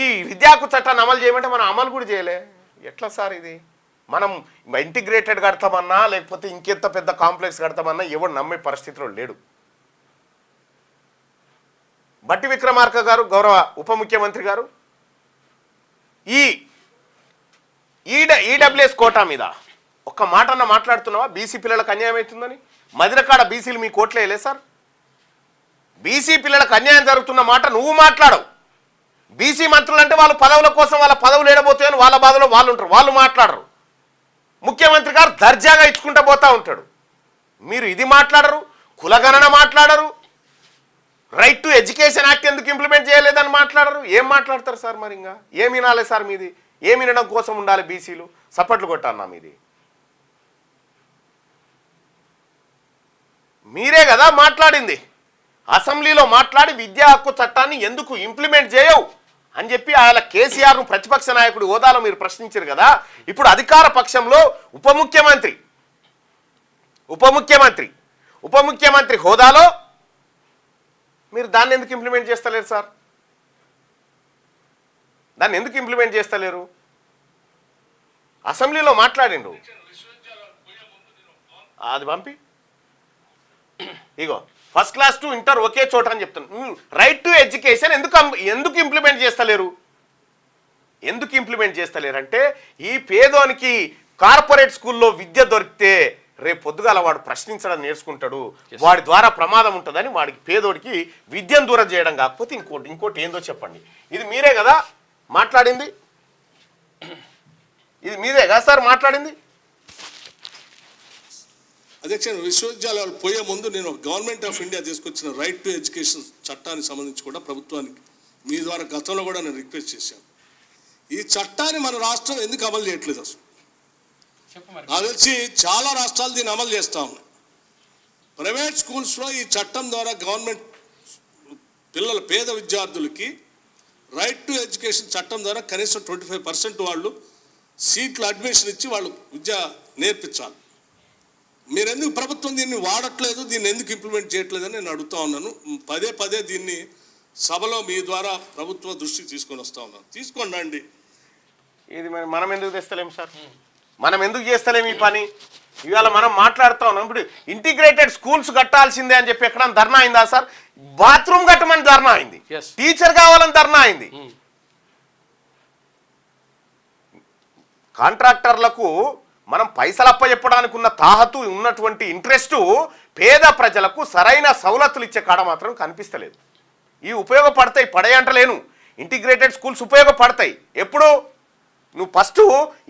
ఈ విద్యా హక్కు చట్టాన్ని అమలు చేయమంటే మనం అమలు కూడా చేయలే. ఎట్లా సార్ ఇది? మనం ఇంటిగ్రేటెడ్ కడతామన్నా లేకపోతే ఇంకెంత పెద్ద కాంప్లెక్స్ కడతామన్నా ఎవడు నమ్మే పరిస్థితిలో లేడు. బట్టి విక్రమార్క గారు, గౌరవ ఉప ముఖ్యమంత్రి గారు, ఈ ఈడబ్ల్యూఎస్ కోటా మీద ఒక్క మాటన్న మాట్లాడుతున్నావా? బీసీ పిల్లలకు అన్యాయం అవుతుందని మదిరకాడ బీసీలు మీ కోట్లే వేయలే సార్? బీసీ పిల్లలకు అన్యాయం జరుగుతున్న మాట నువ్వు మాట్లాడవు. బీసీ మంత్రులు అంటే వాళ్ళు పదవుల కోసం వాళ్ళ పదవులు ఏడబోతాయని వాళ్ళ బాధలో వాళ్ళు ఉంటారు, వాళ్ళు మాట్లాడరు. ముఖ్యమంత్రి గారు దర్జాగా ఇచ్చుకుంటూ పోతా ఉంటాడు. మీరు ఇది మాట్లాడరు, కులగణన మాట్లాడరు, రైట్ టు ఎడ్యుకేషన్ యాక్ట్ ఎందుకు ఇంప్లిమెంట్ చేయలేదని మాట్లాడరు. ఏం మాట్లాడతారు సార్? మరి ఇంకా ఏం వినాలి సార్? మీది ఏం వినడం కోసం ఉండాలి? బీసీలు సపట్లు కొట్టన్నా మీది. మీరే కదా మాట్లాడింది, అసెంబ్లీలో మాట్లాడి విద్యా హక్కు చట్టాన్ని ఎందుకు ఇంప్లిమెంట్ చేయవు అని చెప్పి ఆయన కేసీఆర్ను ప్రతిపక్ష నాయకుడి హోదాలో మీరు ప్రశ్నించారు కదా. ఇప్పుడు అధికార పక్షంలో ఉప ముఖ్యమంత్రి హోదాలో మీరు దాన్ని ఎందుకు ఇంప్లిమెంట్ చేస్తలేరు సార్? దాన్ని ఎందుకు ఇంప్లిమెంట్ చేస్తలేరు? అసెంబ్లీలో మాట్లాడిండు, అది పంపి ఇగో ఫస్ట్ క్లాస్ టు ఇంటర్ ఒకే చోట అని చెప్తాను. రైట్ టు ఎడ్యుకేషన్ ఎందుకు ఇంప్లిమెంట్ చేస్తలేరు? ఎందుకు ఇంప్లిమెంట్ చేస్తలేరు అంటే ఈ పేదోనికి కార్పొరేట్ స్కూల్లో విద్య దొరికితే రేపు పొద్దుగాల వాడు ప్రశ్నించడం నేర్చుకుంటాడు, వాడి ద్వారా ప్రమాదం ఉంటుందని వాడికి పేదోడికి విద్యను దూరం చేయడం కాకపోతే ఇంకోటి ఏందో చెప్పండి. ఇది మీరే కదా మాట్లాడింది? ఇది మీరే కదా సార్ మాట్లాడింది? అధ్యక్ష, విశ్వవిద్యాలయాలు పోయే ముందు నేను గవర్నమెంట్ ఆఫ్ ఇండియా తీసుకొచ్చిన రైట్ టు ఎడ్యుకేషన్ చట్టానికి సంబంధించి కూడా ప్రభుత్వానికి మీ ద్వారా గతంలో కూడా నేను రిక్వెస్ట్ చేశాను. ఈ చట్టాన్ని మన రాష్ట్రం ఎందుకు అమలు చేయట్లేదు? అసలు నాకు తెలిసి చాలా రాష్ట్రాలు దీన్ని అమలు చేస్తూ ఉన్నాయి. ప్రైవేట్ స్కూల్స్లో ఈ చట్టం ద్వారా గవర్నమెంట్ పేద విద్యార్థులకి రైట్ టు ఎడ్యుకేషన్ చట్టం ద్వారా కనీసం 25% వాళ్ళు సీట్లు అడ్మిషన్ ఇచ్చి వాళ్ళు విద్య నేర్పించాలి. మీరెందుకు ప్రభుత్వం దీన్ని వాడట్లేదు, దీన్ని ఎందుకు ఇంప్లిమెంట్ చేయట్లేదని నేను అడుగుతా ఉన్నాను. పదే దీన్ని సభలో మీ ద్వారా ప్రభుత్వ దృష్టికి తీసుకొని వస్తూ ఉన్నాను. తీసుకోండి అండి. ఇది మనం ఎందుకు తెస్తలేం సార్? మనం ఎందుకు చేస్తలేం ఈ పని? ఇవాళ మనం మాట్లాడుతూ ఉన్నాం. ఇప్పుడు ఇంటిగ్రేటెడ్ స్కూల్స్ కట్టాల్సిందే అని చెప్పి ఎక్కడ ధర్నా అయిందా సార్? బాత్రూమ్ కట్టమని ధర్నా అయింది, టీచర్ కావాలని ధర్నా అయింది. కాంట్రాక్టర్లకు మనం పైసలు అప్పచెప్పడానికి ఉన్న తాహతు ఉన్నటువంటి ఇంట్రెస్టు పేద ప్రజలకు సరైన సవలతులు ఇచ్చే కాడ మాత్రం కనిపిస్తలేదు. ఇవి ఉపయోగపడతాయి, పడేయంటలేను. ఇంటిగ్రేటెడ్ స్కూల్స్ ఉపయోగపడతాయి ఎప్పుడు? నువ్వు ఫస్ట్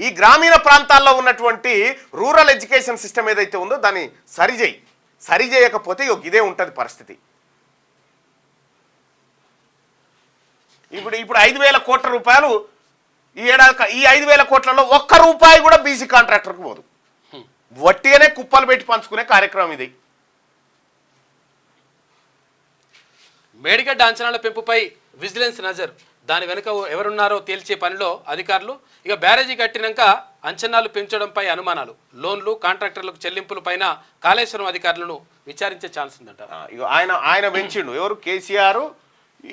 ఈ గ్రామీణ ప్రాంతాల్లో ఉన్నటువంటి రూరల్ ఎడ్యుకేషన్ సిస్టమ్ ఏదైతే ఉందో దాన్ని సరిచేయకపోతే ఇదే ఉంటుంది పరిస్థితి. ఇప్పుడు 5,000 కోట్ల రూపాయలు ఈ 5,000 కోట్లలో ఒక్క రూపాయి కూడా బీసీ కాంట్రాక్టర్కు పోదు. వట్టిగానే కుప్పలు పెట్టి పంచుకునే కార్యక్రమం ఇది. మేడిగడ్డ అంచనాల పెంపుపై విజిలెన్స్ నజర్, దాని వెనుక ఎవరున్నారో తేల్చే పనిలో అధికారులు. ఇక బ్యారేజీ కట్టినాక అంచనాలు పెంచడంపై అనుమానాలు, లోన్లు కాంట్రాక్టర్లకు చెల్లింపుల పైన కాళేశ్వరం అధికారులను విచారించే ఛాన్స్ ఉందంట. ఇక ఆయన పెంచిండు, ఎవరు? కేసీఆర్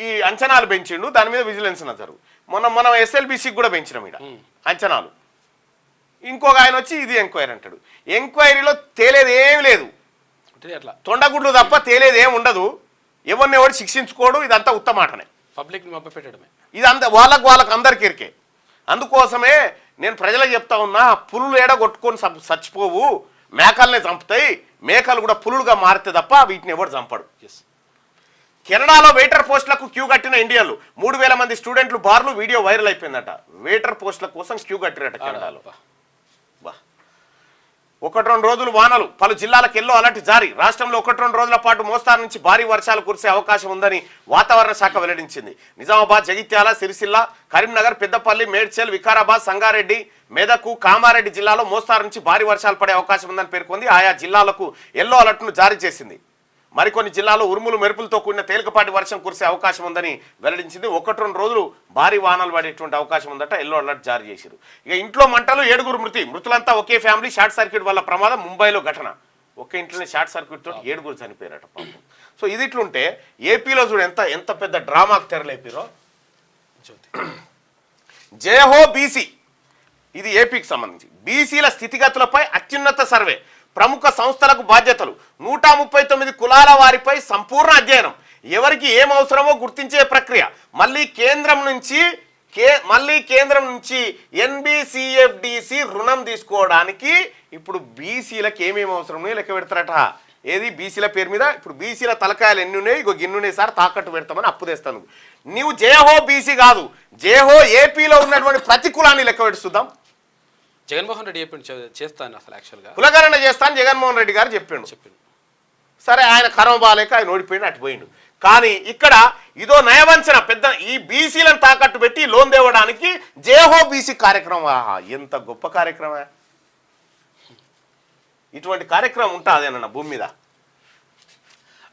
ఈ అంచనాలు పెంచిండు, దాని మీద విజిలెన్స్ నజరు. మనం ఎస్ఎల్బీసీకి కూడా పెంచినాం ఇక్కడ అంచనాలు. ఇంకొక ఆయన వచ్చి ఇది ఎంక్వైరీ అంటాడు. ఎంక్వైరీలో తేలేది ఏమి లేదు, అట్లా తొండగుడ్లు తప్ప తేలేది ఏమి ఉండదు. ఎవరు శిక్షించుకోడు, ఇదంతా ఉత్తమాటనే, పబ్లిక్ని మభ్యపెట్టడమే. ఇది వాళ్ళకు అందరికి ఇరికే. అందుకోసమే నేను ప్రజలకు చెప్తా ఉన్నా, పులులు కొట్టుకొని చచ్చిపోవు, మేకల్నే చంపుతాయి. మేకలు కూడా పులులుగా మారితే తప్ప వీటిని ఎవరు చంపడు. కెనడాలో వెయిటర్ పోస్టులకు క్యూ కట్టిన ఇండియన్లు 3,000 మంది స్టూడెంట్లు బార్లు, వీడియో వైరల్ అయిపోయిందట. వెయిటర్ పోస్టుల కోసం క్యూ కట్టిరట కెనడాలో. 1-2 రోజులు వానలు, పలు జిల్లాలకు ఎల్లో అలర్ట్ జారీ. రాష్ట్రంలో 1-2 రోజుల పాటు మోస్తారు నుంచి భారీ వర్షాలు కురిసే అవకాశం ఉందని వాతావరణ శాఖ వెల్లడించింది. నిజామాబాద్, జగిత్యాల, సిరిసిల్ల, కరీంనగర్, పెద్దపల్లి, మేడ్చల్, వికారాబాద్, సంగారెడ్డి, మెదకు, కామారెడ్డి జిల్లాలో మోస్తారు నుంచి భారీ వర్షాలు పడే అవకాశం ఉందని పేర్కొంది. ఆయా జిల్లాలకు ఎల్లో అలర్ట్ను జారీ చేసింది. మరికొన్ని జిల్లాలో ఉరుములు మెరుపులతో కూడిన తేలికపాటి వర్షం కురిసే అవకాశం ఉందని వెల్లడించింది. 1-2 రోజులు భారీ వానలు పడేటువంటి అవకాశం ఉందట. ఎల్లో అలర్ట్ జారీ చేశారు. ఇక ఇంట్లో మంటలు, 7 మృతి. మృతులంతా ఒకే ఫ్యామిలీ. షార్ట్ సర్క్యూట్ వల్ల ప్రమాదం. ముంబైలో ఘటన. ఒకే ఇంట్లోనే షార్ట్ సర్క్యూట్ తోటి 7 చనిపోయారట పాపం. సో ఇది ఇట్లుంటే ఏపీలో చూడు ఎంత పెద్ద డ్రామాకు తెరలేపారో. జయహో బీసీ, ఇది ఏపీకి సంబంధించి బీసీల స్థితిగతులపై అత్యున్నత సర్వే, ప్రముఖ సంస్థలకు బాధ్యతలు, 139 కులాల వారిపై సంపూర్ణ అధ్యయనం, ఎవరికి ఏం అవసరమో గుర్తించే ప్రక్రియ. మళ్ళీ కేంద్రం నుంచి ఎన్బిసిఎఫ్డిసి రుణం తీసుకోవడానికి ఇప్పుడు బీసీలకు ఏమేమి అవసరం లెక్క పెడతారట. ఏది బీసీల పేరు మీద ఇప్పుడు బీసీల తలకాయలు ఎన్ని ఉన్నాయి, ఇగో గిన్నున్నాయి సార్ తాకట్టు పెడతామని అప్పు తెస్తాను. నువ్వు జేహో బీసీ కాదు, జేహో ఏపీలో ఉన్నటువంటి ప్రతి కులాన్ని లెక్క పెడుస్తుందాం. జగన్మోహన్ రెడ్డి చెప్పిండు చేస్తాను అసలు యాక్చువల్గా కులగణన చేస్తాను జగన్మోహన్ రెడ్డి గారు చెప్పిండు. సరే ఆయన కర్మ బాలేక ఆయన ఓడిపోయిండు, అటు పోయిండు. కానీ ఇక్కడ ఇదో నయవంచన పెద్ద ఈ బీసీలను తాకట్టు పెట్టి లోన్ తేవడానికి జేహో బీసీ కార్యక్రమం. ఎంత గొప్ప కార్యక్రమం! ఇటువంటి కార్యక్రమం ఉంటుందేనన్న భూమి మీద.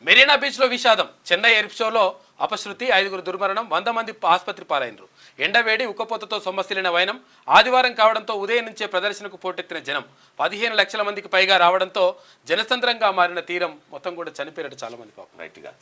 మెరీనా బీచ్లో విషాదం. చెన్నై ఎయిర్ షోలో అపశృతి, 5గురు దుర్మరణం, 100 మంది ఆసుపత్రి పాలైనరు. ఎండవేడి ఉక్కపోతతో సొమ్మసిల్లిన వైనం. ఆదివారం కావడంతో ఉదయం నుంచే ప్రదర్శనకు పోటెత్తిన జనం. 15 లక్షల మందికి పైగా రావడంతో జనసంద్రంగా మారిన తీరం మొత్తం కూడా చనిపోయారు చాలా మంది పాపం. రైట్గా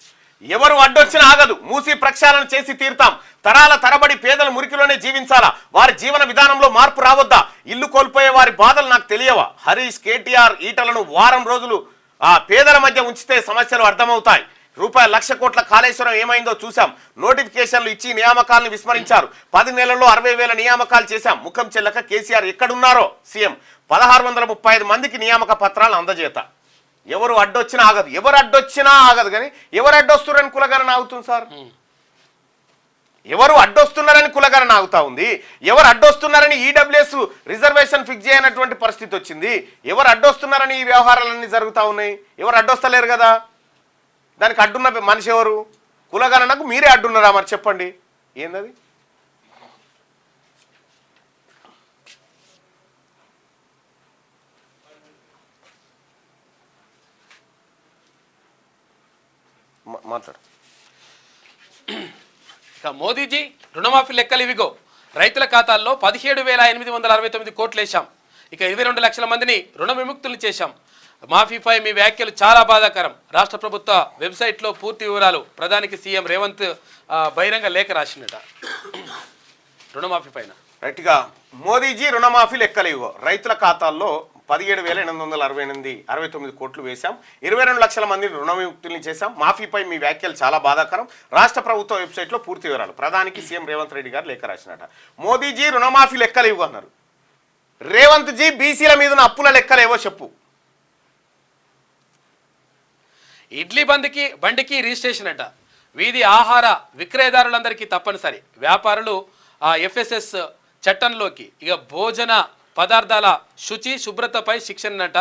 ఎవరు అడ్డొచ్చినా ఆగదు, మూసి ప్రక్షాళన చేసి తీరుతాం. తరాల తరబడి పేదల మురికిలోనే జీవించాలా? వారి జీవన విధానంలో మార్పు రావద్దా? ఇల్లు కోల్పోయే వారి బాధలు నాకు తెలియవా? హరీష్, కేటీఆర్, ఈటలను వారం రోజులు ఆ పేదల మధ్య ఉంచితే సమస్యలు అర్థమవుతాయి. ₹1,00,000 కోట్ల కాళేశ్వరం ఏమైందో చూసాం. నోటిఫికేషన్లు ఇచ్చి నియామకాలను విస్మరించారు. 10 నెలల్లో 60,000 నియామకాలు చేశాం. ముఖం చెల్లక కేసీఆర్ ఎక్కడున్నారో సీఎం 1635 మందికి నియామక పత్రాలు అందజేత. ఎవరు అడ్డొచ్చినా ఆగదు, ఎవరు అడ్డొచ్చినా ఆగదు. కానీ ఎవరు అడ్డొస్తున్నారని కులగణన ఆగుతుంది సార్. ఎవరు అడ్డొస్తున్నారని కులగణన ఆగుతా ఉంది. ఎవరు అడ్డొస్తున్నారని ఈడబ్ల్యూఎస్ రిజర్వేషన్ ఫిక్స్ చేయనటువంటి పరిస్థితి వచ్చింది. ఎవరు అడ్డొస్తున్నారని ఈ వ్యవహారాలన్నీ జరుగుతూ ఉన్నాయి. ఎవరు అడ్డొస్తలేరు కదా. దానికి అడ్డున్న మనిషి ఎవరు? కులగణనకు మీరే అడ్డున్నారా? మరి చెప్పండి ఏందది? మాట్లాడు. ఇక మోదీజీ రుణమాఫీ లెక్కలు ఇవిగో. రైతుల ఖాతాల్లో 17,869 కోట్లు వేశాం. ఇక 22 లక్షల మందిని రుణ విముక్తులు చేశాం. మాఫీపై మీ వ్యాఖ్యలు చాలా బాధాకరం. రాష్ట్ర ప్రభుత్వ వెబ్సైట్లో పూర్తి వివరాలు. ప్రధానికి సీఎం రేవంత్ బహిరంగ లేఖ రాసినట రుణమాఫీ పైన. రైట్గా మోదీజీ రుణమాఫీ లెక్కలు ఇవ్వ. రైతుల ఖాతాల్లో 17,869 కోట్లు వేశాం. 22 లక్షల మందిని రుణ విముక్తుల్ని చేశాం. మాఫీపై మీ వ్యాఖ్యలు చాలా బాధాకరం. రాష్ట్ర ప్రభుత్వ వెబ్సైట్లో పూర్తి వివరాలు. ప్రధానికి సీఎం రేవంత్ రెడ్డి గారు లేఖ రాసినట. మోదీజీ రుణమాఫీ లెక్కలు ఇవ్వ అన్నారు. రేవంత్ జీ బీసీల మీద ఉన్న అప్పుల లెక్కలేవో చెప్పు. ఇడ్లీ బండికి రిజిస్ట్రేషన్ అట. వీధి ఆహార విక్రయదారులందరికీ తప్పనిసరి. వ్యాపారులు FSS చట్టంలోకి. ఇక భోజన పదార్థాల శుచి శుభ్రతపై శిక్షణట.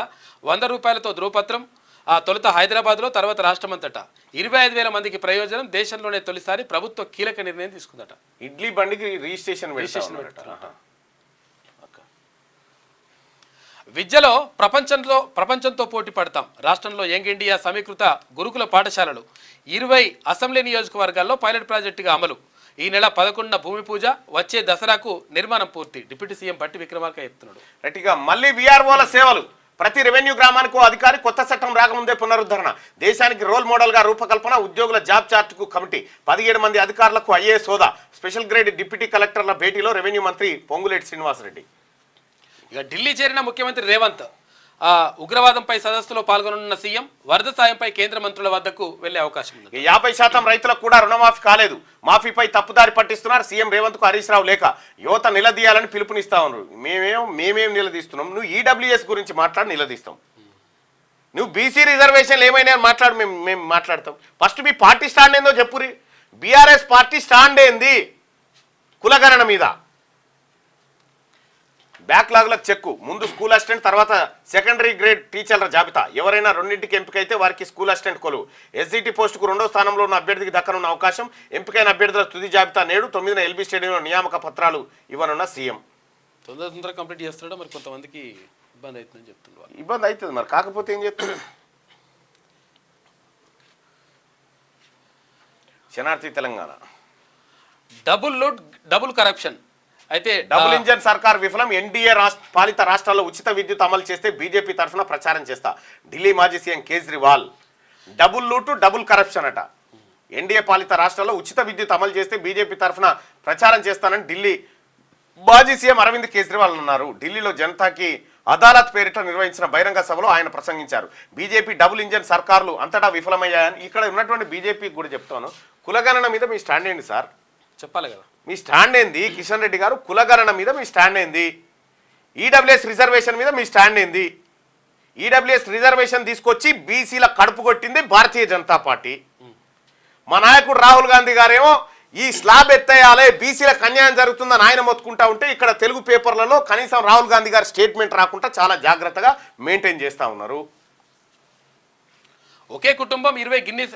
₹100తో ధ్రువపత్రం. తొలుత హైదరాబాద్లో, తర్వాత రాష్ట్రమంతటా 25,000 మందికి ప్రయోజనం. దేశంలోనే తొలిసారి ప్రభుత్వ కీలక నిర్ణయం తీసుకుందట. ఇడ్లీ బండికి రిజిస్ట్రేషన్ విద్యలో ప్రపంచంతో పోటీ పడతాం. రాష్ట్రంలో యంగ్ ఇండియా సమీకృత గురుకుల పాఠశాలలు 20 అసెంబ్లీ నియోజకవర్గాల్లో పైలట్ ప్రాజెక్టుగా అమలు. ఈ నెల 11న భూమి పూజ. వచ్చే దసరాకు నిర్మాణం పూర్తి. డిప్యూటీ సీఎం పట్టి విక్రమార్క చెప్తున్నాడు. రైట్గా మళ్ళీ వీఆర్ఓల సేవలు. ప్రతి రెవెన్యూ గ్రామానికి అధికారి. కొత్త చట్టం రాకముందే పునరుద్ధరణ. దేశానికి రోల్ మోడల్గా రూపకల్పన. ఉద్యోగుల జాబ్ చార్ట్కు కమిటీ. 17 మంది అధికారులకు IAS హోదా. స్పెషల్ గ్రేడ్ డిప్యూటీ కలెక్టర్ల భేటీలో రెవెన్యూ మంత్రి పొంగులేటి శ్రీనివాసరెడ్డి. ఇక ఢిల్లీ చేరిన ముఖ్యమంత్రి రేవంత్. ఉగ్రవాదంపై సదస్సులో పాల్గొనున్న సీఎం. వరద సాయంపై కేంద్ర మంత్రుల వద్దకు వెళ్లే అవకాశం ఉంది. 50% రైతులకు కూడా రుణమాఫీ కాలేదు. మాఫీపై తప్పుదారి పట్టిస్తున్నారు. సీఎం రేవంత్ కు హరీష్ రావు లేక. యువత నిలదీయాలని పిలుపునిస్తా ఉన్నారు. మేమేం నిలదీస్తున్నాం? నువ్వు ఈడబ్ల్యూఎస్ గురించి మాట్లాడి నిలదీస్తాం. నువ్వు బీసీ రిజర్వేషన్లు ఏమైనా మాట్లాడు, మేము మాట్లాడతాం. ఫస్ట్ మీ పార్టీ స్టాండ్ ఏందో చెప్పురి. బీఆర్ఎస్ పార్టీ స్టాండ్ ఏంది కులగణన మీద? బ్యాక్లాగ్లకు చెక్కు. ముందు స్కూల్ అసిస్టెంట్, తర్వాత సెకండరీ గ్రేడ్ టీచర్ల జాబితా. ఎవరైనా రెండింటికి ఎంపికైతే వారికి స్కూల్ అసిస్టెంట్ కొలువు. SGT పోస్టుకు 2వ స్థానంలో ఉన్న అభ్యర్థికి దక్కనున్న అవకాశం. ఎంపికైన అభ్యర్థుల తుది జాబితా నేడు. 9న LB స్టేడియంలో నియామక పత్రాలు ఇవ్వనున్న సీఎం. తొందరగా కంప్లీట్ చేస్తాడో మరి కొంతమందికి ఇబ్బంది అవుతుందని చెప్తున్నారు. ఇబ్బంది అవుతుంది మరి, కాకపోతే ఏం చెప్తున్నారు? శనార్థి Telangana. Double loot, double corruption. అయితే డబుల్ ఇంజన్ సర్కార్ విఫలం. ఎన్డీఏ పాలిత రాష్ట్రాల్లో ఉచిత విద్యుత్ అమలు చేస్తే బీజేపీ తరఫున ప్రచారం చేస్తా. ఢిల్లీ మాజీ CM Kejriwal. Double loot, double corruption అట. ఎన్డీఏ పాలిత రాష్ట్రాల్లో ఉచిత విద్యుత్ అమలు చేస్తే బీజేపీ తరఫున ప్రచారం చేస్తానని ఢిల్లీ మాజీ సీఎం అరవింద్ కేజ్రీవాల్ అన్నారు. ఢిల్లీలో జనతాకి అదాలత్ పేరిట నిర్వహించిన బహిరంగ సభలో ఆయన ప్రసంగించారు. బీజేపీ డబుల్ ఇంజన్ సర్కార్లు అంతటా విఫలమయ్యాయని ఇక్కడ ఉన్నటువంటి బీజేపీకి కూడా చెప్తాను. కులగణన మీద మీ స్టాండ్ ఏంటి సార్? చెప్పాలి కదా. మీ స్టాండ్ ఏంది కిషన్ రెడ్డి గారు? కులగణన మీద మీ స్టాండ్ ఏంది? ఈడబ్ల్యూఎస్ రిజర్వేషన్ మీద మీ స్టాండ్ ఏంది? ఈడబ్ల్యూఎస్ రిజర్వేషన్ తీసుకొచ్చి బీసీల కడుపు కొట్టింది భారతీయ జనతా పార్టీ. మా నాయకుడు రాహుల్ గాంధీ గారేమో ఈ స్లాబ్ ఎత్తేయాలి, బీసీలకు అన్యాయం జరుగుతుందని ఆయన మొత్తుకుంటా ఉంటే ఇక్కడ తెలుగు పేపర్లలో కనీసం రాహుల్ గాంధీ గారి స్టేట్మెంట్ రాకుండా చాలా జాగ్రత్తగా మెయింటైన్ చేస్తూ ఉన్నారు. ఒకే కుటుంబం 20 గిన్నీస్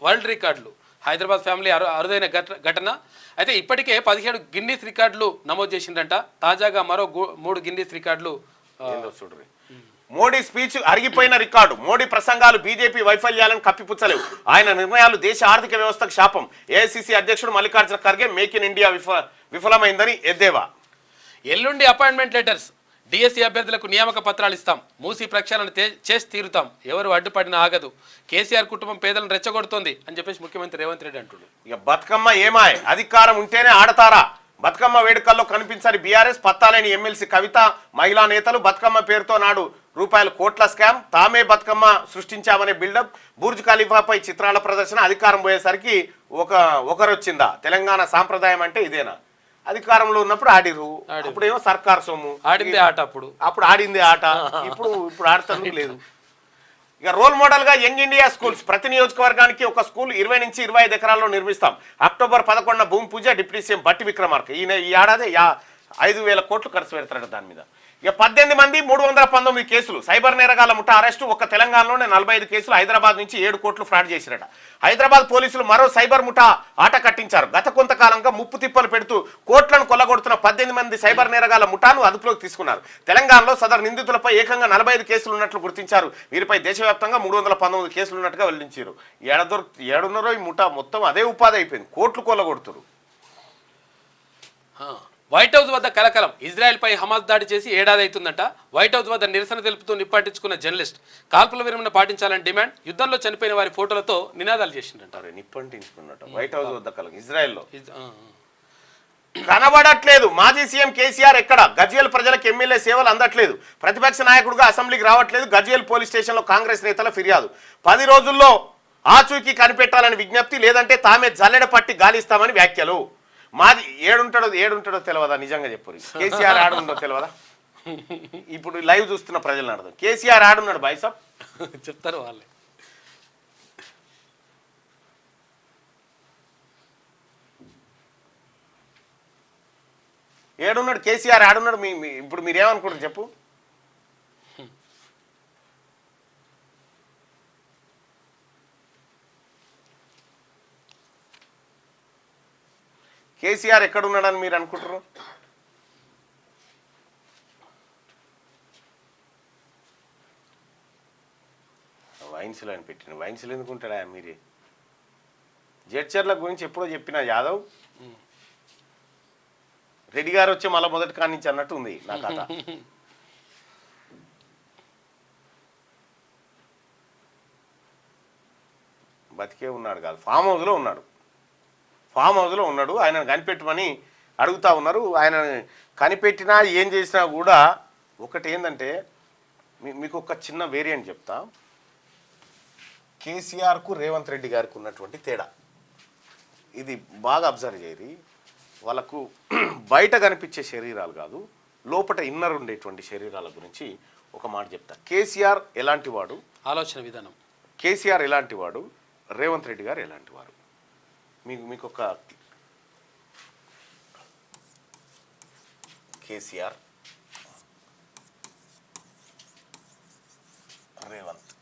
వరల్డ్ రికార్డులు. హైదరాబాద్ ఫ్యామిలీ అరుదైన ఘటన. అయితే ఇప్పటికే 17 గిన్నీస్ రికార్డులు నమోదు చేసిందంట. తాజాగా మరో 3 గిన్నీస్ రికార్డులు. చూడండి, మోడీ స్పీచ్ అరిగిపోయిన రికార్డు. మోడీ ప్రసంగాలు బీజేపీ వైఫల్యాలను కప్పిపుచ్చలేవు. ఆయన నిర్ణయాలు దేశ ఆర్థిక వ్యవస్థకు శాపం. ఏఐసీసీ అధ్యక్షుడు Mallikarjuna Kharge make in India విఫలమైందని ఎద్దేవా. ఎల్లుండి అపాయింట్మెంట్ లెటర్స్. డిఎస్సీ అభ్యర్థులకు నియామక పత్రాలు ఇస్తాం. మూసీ ప్రక్షాళన చేసి తీరుతాం. ఎవరు అడ్డుపడినా ఆగదు. కేసీఆర్ కుటుంబం పేదలను రెచ్చగొడుతోంది అని చెప్పేసి ముఖ్యమంత్రి రేవంత్ రెడ్డి అంటున్నాడు. ఇక బతుకమ్మ ఏమాయ్, అధికారం ఉంటేనే ఆడతారా? బతుకమ్మ వేడుకల్లో కనిపించని బీఆర్ఎస్, పత్తాలేని ఎమ్మెల్సీ కవిత, మహిళా నేతలు. బతుకమ్మ పేరుతో నాడు ₹కోట్ల స్కామ్. తామే బతుకమ్మ సృష్టించామనే బిల్డప్. బుర్జ్ ఖలీఫాపై చిత్రాల ప్రదర్శన. అధికారం పోయేసరికి ఒకరు వచ్చిందా? తెలంగాణ సాంప్రదాయం అంటే ఇదేనా? అధికారంలో ఉన్నప్పుడు ఆడిరు, అప్పుడేమో సర్కార్ సొమ్ము. ఆడింది ఆట, అప్పుడు ఆడింది ఆట, ఇప్పుడు ఆడుతుంది లేదు. ఇక రోల్ మోడల్ గా యంగ్ ఇండియా స్కూల్స్. ప్రతి నియోజకవర్గానికి ఒక స్కూల్ 20 నుంచి 25 ఎకరాల్లో నిర్మిస్తాం. అక్టోబర్ 11 భూమి పూజ. డిప్యూటీ సీఎం బట్టి విక్రమార్క ఈ ఏడాది 5,000 కోట్లు ఖర్చు పెడతాడు దాని మీద. ఇక 18 మంది 319 కేసులు. సైబర్ నేరగాళ్ల ముఠా అరెస్టు. ఒక్క తెలంగాణలోనే 45 కేసులు. హైదరాబాద్ నుంచి 7 కోట్లు ఫ్రాడ్ చేసిరట. హైదరాబాద్ పోలీసులు మరో సైబర్ ముఠా ఆట కట్టించారు. గత కొంతకాలంగా ముప్పు తిప్పలు పెడుతూ కోట్లను కొల్లగొడుతున్న 18 మంది సైబర్ నేరగాళ్ల ముఠాను అదుపులోకి తీసుకున్నారు. తెలంగాణలో సదరు నిందితులపై ఏకంగా 45 కేసులు ఉన్నట్లు గుర్తించారు. వీరిపై దేశవ్యాప్తంగా 319 కేసులు ఉన్నట్టుగా వెల్లడించారు. ఏడున్నరో ఈ ముఠా మొత్తం అదే ఉపాధి అయిపోయింది. కోట్లు కొల్లగొడుతున్నారు. వైట్ హౌస్ వద్ద కలకలం. ఇజ్రాయెల్పై హమాస్ దాడి చేసి ఏడాది అవుతుందంట. వైట్ హౌస్ వద్ద నిరసన తెలుపుతూ నిప్పాటించుకున్న జర్నలిస్ట్ కాల్పుల విరమణ పాటించాలని డిమాండ్. యుద్ధంలో చనిపోయిన వారి ఫోటోలతో నినాదాలు చేసిందంటారు. నిప్పంటించుకున్నట్టు వైట్ హౌస్ వద్ద కలకలం. ఇజ్రాయెల్లో కనబడట్లేదు. మాజీ సీఎం కేసీఆర్ ఎక్కడ? గజ్వేల్ ప్రజలకు ఎమ్మెల్యే సేవలు అందట్లేదు. ప్రతిపక్ష నాయకుడుగా అసెంబ్లీకి రావట్లేదు. గజ్వేల్ పోలీస్ స్టేషన్లో కాంగ్రెస్ నేతల ఫిర్యాదు. 10 రోజుల్లో ఆచూకీ కనిపెట్టాలని విజ్ఞప్తి. లేదంటే తామే జల్లెడ పట్టి గాలిస్తామని వ్యాఖ్యలు. మాది ఏడుంటాడో తెలియదా? నిజంగా చెప్పు. కేసీఆర్ ఆడుండో తెలియదా? ఇప్పుడు లైవ్ చూస్తున్న ప్రజలను అర్థం. కేసీఆర్ ఆడున్నాడు బాయ్సాబ్ చెప్తారు వాళ్ళే. ఏడున్నాడు కేసీఆర్ ఆడున్నాడు. ఇప్పుడు మీరేమనుకుంటారు చెప్పు? కేసీఆర్ ఎక్కడున్నాడని మీరు అనుకుంటారు? వైన్స్లో అని పెట్టిన వైన్స్లో ఎందుకుంటాడా? మీరే జడ్చర్ల గురించి ఎప్పుడో చెప్పిన యాదవ్ రెడ్డి గారు వచ్చి మళ్ళీ మొదటి కాడి నుంచి అన్నట్టు ఉంది నా కథ. బతికే ఉన్నాడు కాదు, ఫామ్ హౌస్లో ఉన్నాడు. ఆయనను కనిపెట్టమని అడుగుతా ఉన్నారు. ఆయన కనిపెట్టినా ఏం చేసినా కూడా ఒకటి ఏంటంటే, మీకు ఒక చిన్న వేరియంట్ చెప్తా. కేసీఆర్కు రేవంత్ రెడ్డి గారికి ఉన్నటువంటి తేడా ఇది బాగా అబ్జర్వ్ చేయరి. వాళ్ళకు బయట కనిపించే శరీరాలు కాదు, లోపల ఇన్నర్ ఉండేటువంటి శరీరాల గురించి ఒక మాట చెప్తా. కేసీఆర్ ఎలాంటి వాడు, ఆలోచన విధానం. కేసీఆర్ ఎలాంటి వాడు, రేవంత్ రెడ్డి గారు ఎలాంటి వారు. మీకు ఒక కేసీఆర్, రేవంత్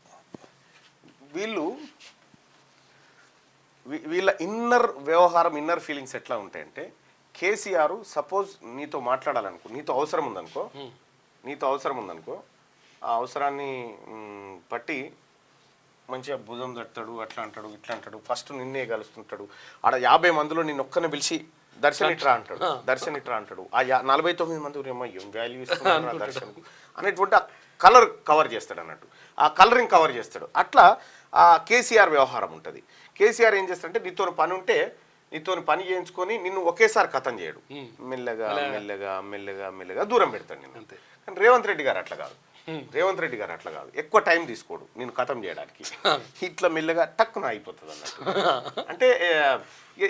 వీళ్ళ ఇన్నర్ వ్యవహారం, ఇన్నర్ ఫీలింగ్స్ ఎట్లా ఉంటాయంటే, కేసీఆర్ సపోజ్ నీతో మాట్లాడాలనుకో, నీతో అవసరం ఉందనుకో, ఆ అవసరాన్ని బట్టి మంచిగా భుజం తడతాడు, అట్లా అంటాడు, ఇట్లా అంటాడు. ఫస్ట్ నిన్నే కలుస్తుంటాడు. ఆడ 50 మందిలో నిన్ను ఒక్కనే పిలిచి దర్శన్ ఇట్రా అంటాడు. ఆ 49 మంది ఏం వాల్యూ ఇస్తున్నారు దర్శన్ అనేటువంటి ఆ కలర్ కవర్ చేస్తాడు అన్నట్టు, ఆ కలరింగ్ కవర్ చేస్తాడు. అట్లా ఆ కేసీఆర్ వ్యవహారం ఉంటుంది. కేసీఆర్ ఏం చేస్తాడంటే, నీతో పని ఉంటే నీతో పని చేయించుకొని నిన్ను ఒకేసారి కథం చేయడు. మెల్లగా దూరం పెడతాడు నిన్ను. కానీ రేవంత్ రెడ్డి గారు అట్లా కాదు. రేవంత్ రెడ్డి గారు అట్లా కాదు, ఎక్కువ టైం తీసుకోడు నేను ఖతం చేయడానికి. ఇట్లా మెల్లగా టక్కున అయిపోతుంది అన్నట్టు. అంటే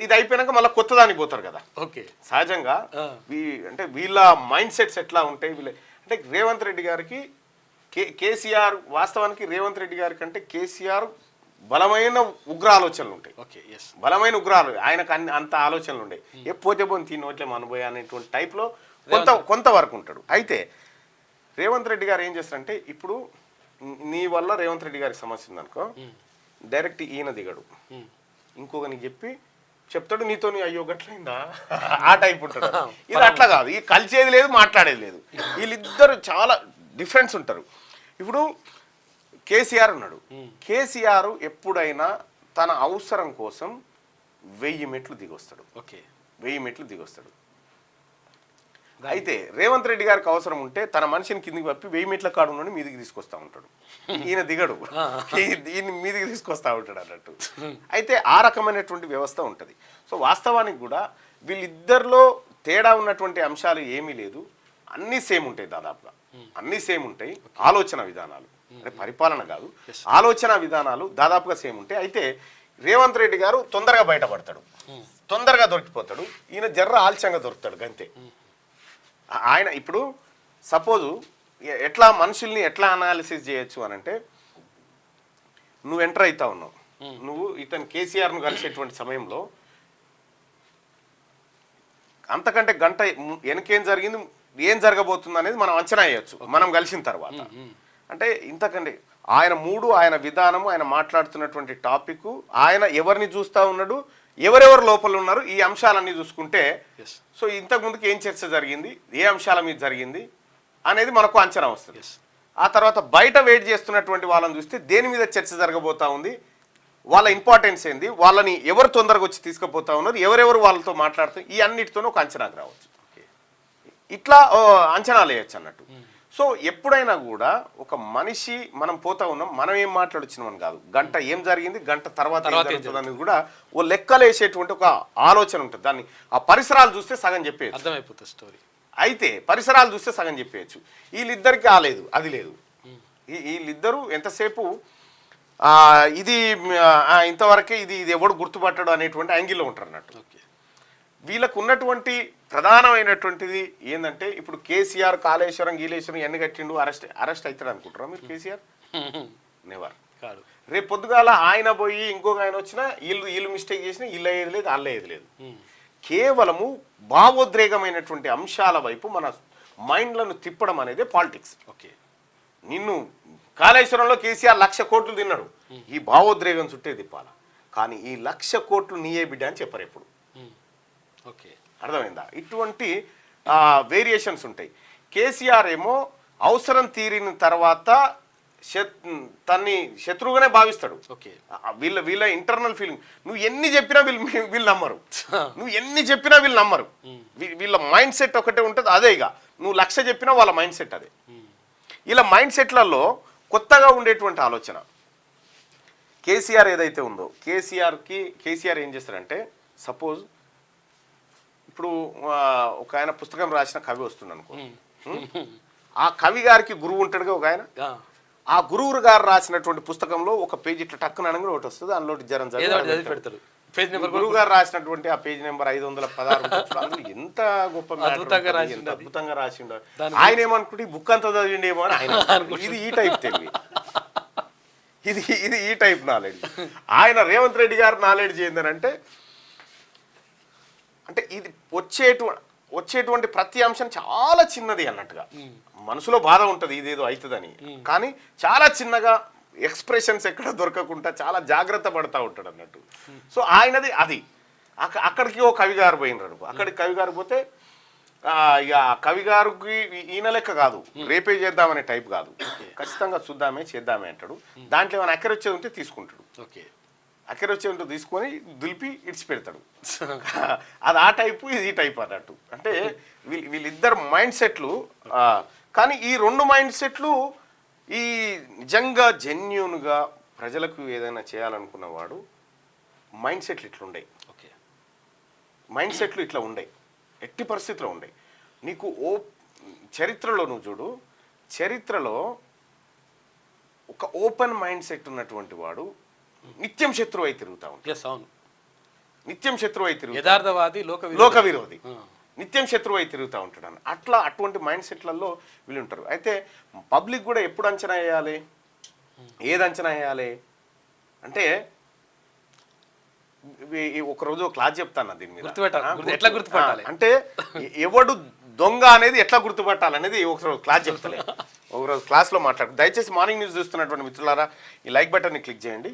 ఇది అయిపోయినాక మళ్ళీ కొత్త దానికి పోతారు కదా. ఓకే, సహజంగా అంటే వీళ్ళ మైండ్ సెట్స్ ఎట్లా ఉంటాయి అంటే రేవంత్ రెడ్డి గారికి కేసీఆర్, వాస్తవానికి రేవంత్ రెడ్డి గారి కంటే కేసీఆర్ బలమైన ఉగ్ర ఆలోచనలు ఉంటాయి. ఓకే, ఎస్, బలమైన ఉగ్రాలు ఆయనకు అంత ఆలోచనలు ఉంటాయి. ఎప్పుడైతే పోని తినోట్లే మనబోయే అనేటువంటి టైప్లో కొంతవరకు ఉంటాడు. అయితే రేవంత్ రెడ్డి గారు ఏం చేస్తారంటే, ఇప్పుడు నీ వల్ల రేవంత్ రెడ్డి గారికి సమస్య ఉందనుకో, డైరెక్ట్ ఈయన దిగడు, ఇంకొకరికి చెప్పి చెప్తాడు, నీతో అయ్యో గట్లయిందా ఆ టైప్ ఉంటాడు. ఇది అట్లా కాదు, ఈ కలిసేది లేదు, మాట్లాడేది లేదు. వీళ్ళిద్దరు చాలా డిఫరెన్స్ ఉంటారు. ఇప్పుడు కేసీఆర్ ఉన్నాడు, కేసీఆర్ ఎప్పుడైనా తన అవసరం కోసం 1000 మెట్లు దిగొస్తాడు. ఓకే, 1000 మెట్లు దిగొస్తాడు. అయితే రేవంత్ రెడ్డి గారికి అవసరం ఉంటే తన మనిషిని కిందికి పంపి 1000 మెట్ల కాడు నుండి మీదికి తీసుకొస్తా ఉంటాడు. ఈయన దిగడు, ఈయన మీదికి తీసుకొస్తా ఉంటాడు అన్నట్టు. అయితే ఆ రకమైనటువంటి వ్యవస్థ ఉంటుంది. సో వాస్తవానికి కూడా వీళ్ళిద్దరిలో తేడా ఉన్నటువంటి అంశాలు ఏమీ లేదు, అన్నీ సేమ్ ఉంటాయి, దాదాపుగా అన్నీ సేమ్ ఉంటాయి. ఆలోచన విధానాలు అంటే పరిపాలన కాదు, ఆలోచన విధానాలు దాదాపుగా సేమ్ ఉంటాయి. అయితే రేవంత్ రెడ్డి గారు తొందరగా బయటపడతాడు, తొందరగా దొరికిపోతాడు. ఈయన జర్ర ఆలస్యంగా దొరుకుతాడు అంతే. ఆయన ఇప్పుడు సపోజు ఎట్లా మనుషుల్ని ఎట్లా అనాలిసిస్ చేయొచ్చు అని అంటే, నువ్వు ఎంటర్ అవుతా ఉన్నావు, నువ్వు ఇతను కేసీఆర్ను కలిసేటువంటి సమయంలో అంతకంటే గంట వెనకేం జరిగింది, ఏం జరగబోతుంది అనేది మనం అంచనా వేయచ్చు మనం కలిసిన తర్వాత. అంటే ఇంతకంటే ఆయన మూడు, ఆయన విధానము, ఆయన మాట్లాడుతున్నటువంటి టాపిక్, ఆయన ఎవరిని చూస్తూ ఉన్నాడు, ఎవరెవరు లోపల ఉన్నారు, ఈ అంశాలన్నీ చూసుకుంటే సో ఇంతకు ముందుకు ఏం చర్చ జరిగింది, ఏ అంశాల మీద జరిగింది అనేది మనకు అంచనా వస్తుంది. ఆ తర్వాత బయట వెయిట్ చేస్తున్నటువంటి వాళ్ళని చూస్తే దేని మీద చర్చ జరగబోతా ఉంది, వాళ్ళ ఇంపార్టెన్స్ ఏంది, వాళ్ళని ఎవరు తొందరగా వచ్చి తీసుకుపోతా ఉన్నారు, ఎవరెవరు వాళ్ళతో మాట్లాడుతూ, ఈ అన్నిటితోనూ ఒక అంచనాకు రావచ్చు. ఇట్లా అంచనాలు వేయచ్చు అన్నట్టు. సో ఎప్పుడైనా కూడా ఒక మనిషి, మనం పోతా ఉన్నాం, మనం ఏం మాట్లాడొచ్చినామని కాదు, గంట ఏం జరిగింది, గంట తర్వాత ఏం జరుగుతుంది అనేది కూడా ఓ లెక్కలు వేసేటువంటి ఒక ఆలోచన ఉంటుంది. దాన్ని ఆ పరిసరాలు చూస్తే సగం చెప్పేయచ్చు, అర్థమైపోతుంది స్టోరీ. అయితే పరిసరాలు చూస్తే సగం చెప్పేయచ్చు. వీళ్ళిద్దరికి లేదు, అది లేదు. వీళ్ళిద్దరూ ఎంతసేపు ఇది ఇంతవరకే, ఇది ఎవడు గుర్తుపట్టడు అనేటువంటి యాంగిల్లో ఉంటారు అన్నట్టు. వీళ్ళకు ఉన్నటువంటి ప్రధానమైనటువంటిది ఏంటంటే, ఇప్పుడు కేసీఆర్ కాళేశ్వరం గీలేశ్వరం ఎన్ని కట్టిండు, అరెస్ట్ అవుతాడు అనుకుంటారా మీరు? కేసీఆర్ నెవర్. రేపు పొద్దుగాల ఆయన పోయి ఇంకొక ఆయన వచ్చినా వీళ్ళు మిస్టేక్ చేసినా వీళ్ళు అయ్యేది లేదు, వాళ్ళు అయ్యేది లేదు. కేవలము భావోద్రేకమైనటువంటి అంశాల వైపు మన మైండ్లను తిప్పడం అనేది పాలిటిక్స్. ఓకే, నిన్ను కాళేశ్వరంలో కేసీఆర్ 1,00,000 కోట్లు తిన్నాడు, ఈ భావోద్రేకం చుట్టే తిప్పాల. కానీ ఈ 1,00,000 కోట్లు నీయే బిడ్డ అని చెప్పరు ఎప్పుడు. ఓకే, అర్థమైందా? ఇటువంటి వేరియేషన్స్ ఉంటాయి. కేసీఆర్ ఏమో అవసరం తీరిన తర్వాత తన్ని శత్రువుగానే భావిస్తాడు. ఓకే, వీళ్ళ ఇంటర్నల్ ఫీలింగ్. నువ్వు ఎన్ని చెప్పినా వీళ్ళు నమ్మరు, నువ్వు ఎన్ని చెప్పినా వీళ్ళు నమ్మరు. వీళ్ళ మైండ్ సెట్ ఒకటే ఉంటుంది, అదే. ఇక నువ్వు 1,00,000 చెప్పినా వాళ్ళ మైండ్ సెట్ అదే. ఇలా మైండ్ సెట్లలో కొత్తగా ఉండేటువంటి ఆలోచన కేసీఆర్ ఏదైతే ఉందో, కేసీఆర్ ఏం చేస్తారంటే, సపోజ్ ఇప్పుడు ఒక ఆయన పుస్తకం రాసిన కవి వస్తుంది అనుకో, ఆ కవి గారికి గురువు ఉంటాడుగా ఒక ఆయన, ఆ గురువు గారు రాసినటువంటి పుస్తకంలో ఒక పేజీ ఇట్లా టక్కున అనగా ఒకటి వస్తుంది, అందులో జరం పెడతాడు. గురువు గారు రాసినటువంటి ఆ పేజీ నెంబర్ 516. ఎంత గొప్ప అద్భుతంగా రాసిండు. ఆయన ఏమనుకుంటే ఈ బుక్ అంతా చదివిండేమో అని ఆయన. ఇది ఈ టైప్ తెలివి, ఇది ఈ టైప్ నాలెడ్జ్. ఆయన రేవంత్ రెడ్డి గారి నాలెడ్జ్ ఏంటంటే, అంటే ఇది వచ్చేటువంటి ప్రతి అంశం చాలా చిన్నది అన్నట్టుగా. మనసులో బాధ ఉంటుంది ఇదేదో అవుతుందని, కానీ చాలా చిన్నగా ఎక్స్ప్రెషన్స్ ఎక్కడ దొరకకుండా చాలా జాగ్రత్త పడతా ఉంటాడు అన్నట్టు. సో ఆయనది అది. అక్కడికి ఓ కవి గారు పోయినారు, అక్కడికి కవి గారు పోతే ఇక కవి గారికి ఈయన లెక్క కాదు, రేపే చేద్దామనే టైప్ కాదు, ఖచ్చితంగా చూద్దామే చేద్దామే అంటాడు. దాంట్లో ఏమైనా అక్కర వచ్చేది ఉంటే తీసుకుంటాడు. ఓకే, అక్కర వచ్చే ఉంటే తీసుకొని దులిపి ఇడిచి పెడతాడు. అది ఆ టైపు, ఇది ఈ టైప్ అన్నట్టు. అంటే వీళ్ళిద్దరు మైండ్ సెట్లు. కానీ ఈ రెండు మైండ్ సెట్లు ఈ నిజంగా జెన్యూన్గా ప్రజలకు ఏదైనా చేయాలనుకున్నవాడు మైండ్ సెట్లు ఇట్లుండయి. ఓకే, మైండ్ సెట్లు ఇట్లా ఉండయి, ఎట్టి పరిస్థితిలో ఉండయి. నీకు చరిత్రలో నువ్వు చూడు, చరిత్రలో ఒక ఓపెన్ మైండ్ సెట్ ఉన్నటువంటి వాడు నిత్యం శత్రువు అయి తిరుగుతా ఉంటాడు. ఎస్, అవును. నిత్యం శత్రువు అయి తిరుగుతాడు. యథార్థవాది, లోక విరోధి, నిత్యం శత్రువు అయి తిరుగుతూ ఉంటాడు అని. అట్లా అటువంటి మైండ్ సెట్లలో వీళ్ళు ఉంటారు. అయితే పబ్లిక్ కూడా ఎప్పుడు అంచనా వేయాలి, ఏది అంచనా వేయాలి అంటే ఒకరోజు క్లాస్ చెప్తాను దీని మీద. ఎట్లా గుర్తుపట్టాలి అంటే ఎవడు దొంగ అనేది ఎట్లా గుర్తుపట్టాలి అనేది ఒకరోజు క్లాస్ చెప్తలే. ఒకరోజు క్లాస్లో మాట్లాడు. దయచేసి మార్నింగ్ న్యూస్ చూస్తున్నటువంటి మిత్రులారా ఈ లైక్ బటన్ని క్లిక్ చేయండి.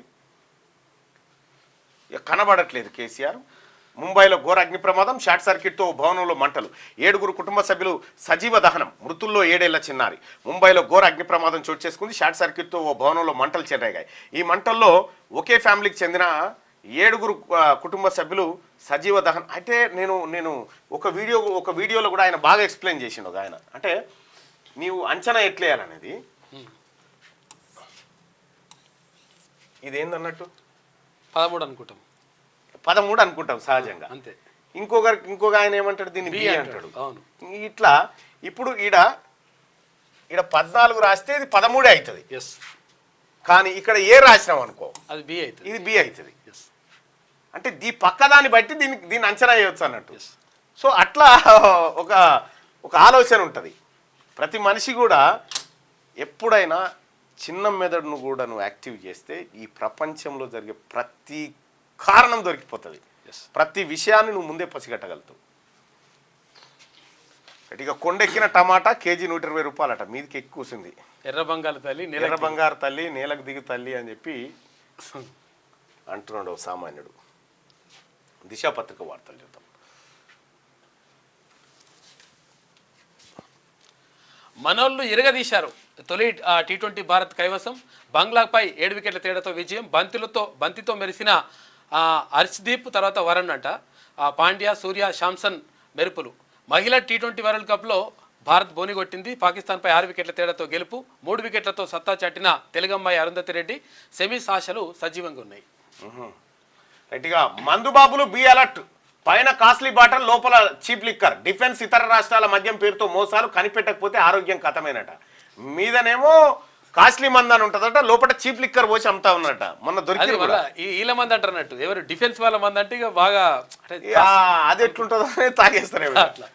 కనబడట్లేదు కేసీఆర్. ముంబైలో ఘోర అగ్ని ప్రమాదం, షార్ట్ సర్క్యూట్తో భవనంలో మంటలు, 7 కుటుంబ సభ్యులు సజీవ దహనం, మృతుల్లో 7 ఏళ్ల చిన్నారి. ముంబైలో ఘోర అగ్ని ప్రమాదం చోటు చేసుకుంది. షార్ట్ సర్క్యూట్తో ఓ భవనంలో మంటలు చెలరేగాయి. ఈ మంటల్లో ఒకే ఫ్యామిలీకి చెందిన 7 కుటుంబ సభ్యులు సజీవ దహనం. అయితే నేను ఒక వీడియోలో కూడా ఆయన బాగా ఎక్స్ప్లెయిన్ చేసిండు. ఒక ఆయన అంటే నీవు అంచనా ఎట్లేయాలనేది ఇదేందన్నట్టు 13 అనుకుంటాం, 13 అనుకుంటాం సహజంగా. అంతే. ఇంకొక ఆయన ఏమంటాడు, దీన్ని బి అంటాడు. అవును. ఇట్లా ఇప్పుడు ఈడ 14 రాస్తే ఇది 13 అవుతుంది. ఎస్. కానీ ఇక్కడ ఏ రాసినాం అనుకో అది బి అవుతుంది, ఇది బి అవుతుంది. అంటే పక్కదాన్ని బట్టి దీన్ని అంచనా వేయవచ్చు అన్నట్టు. సో అట్లా ఒక ఆలోచన ఉంటుంది. ప్రతి మనిషి కూడా ఎప్పుడైనా చిన్న మెదడును కూడా నువ్వు యాక్టివ్ చేస్తే ఈ ప్రపంచంలో జరిగే ప్రతి కారణం దొరికిపోతుంది. ప్రతి విషయాన్ని నువ్వు ముందే పసిగట్టగలుగుతావు. ఇక కొండెక్కిన టమాటా కేజీ 120 రూపాయలట, మీదికి ఎక్కువసింది. ఎర్ర బంగారు తల్లి నేలకు దిగు తల్లి అని చెప్పి అంటున్నాడు సామాన్యుడు. దిశా పత్రిక వార్తలు చూద్దాం. మనోళ్ళు ఇరగదీశారు. తొలి T20 భారత్ కైవసం. బంగ్లాపై 7 వికెట్ల తేడాతో విజయం. బంతితో మెరిసిన హర్ష్దీప్, తర్వాత వరుణ్ అంట. పాండ్యా, సూర్య, శాంసన్ మెరుపులు. మహిళా T20 వరల్డ్ కప్లో భారత్ బోని కొట్టింది. పాకిస్తాన్పై 6 వికెట్ల తేడాతో గెలుపు. 3 వికెట్లతో సత్తా చాటిన తెలుగమ్మాయి అరుంధతి రెడ్డి. సెమీస్ ఆశలు సజీవంగా ఉన్నాయి. రైట్గా మందుబాబులు బి అలర్ట్. పైన కాస్ట్లీ బాటల్, లోపల చీప్ లిక్కర్. డిఫెన్స్ ఇతర రాష్ట్రాల మద్యం పేరుతో మోసాలు, కనిపెట్టకపోతే ఆరోగ్యం కథమేనట. మీదనేమో కాస్ట్లీ మంది అని ఉంటుందట, లోపల చీప్ లిక్కర్ పోసి అమ్ముతా ఉన్నట. మొన్న దొరికింది కూడా. వీళ్ళ మంది అంటారన్నట్టు, ఎవరు డిఫెన్స్ వాళ్ళ మంది అంటే ఇక బాగా అది ఎట్లుంటుందో తాగేస్తారు. అట్లా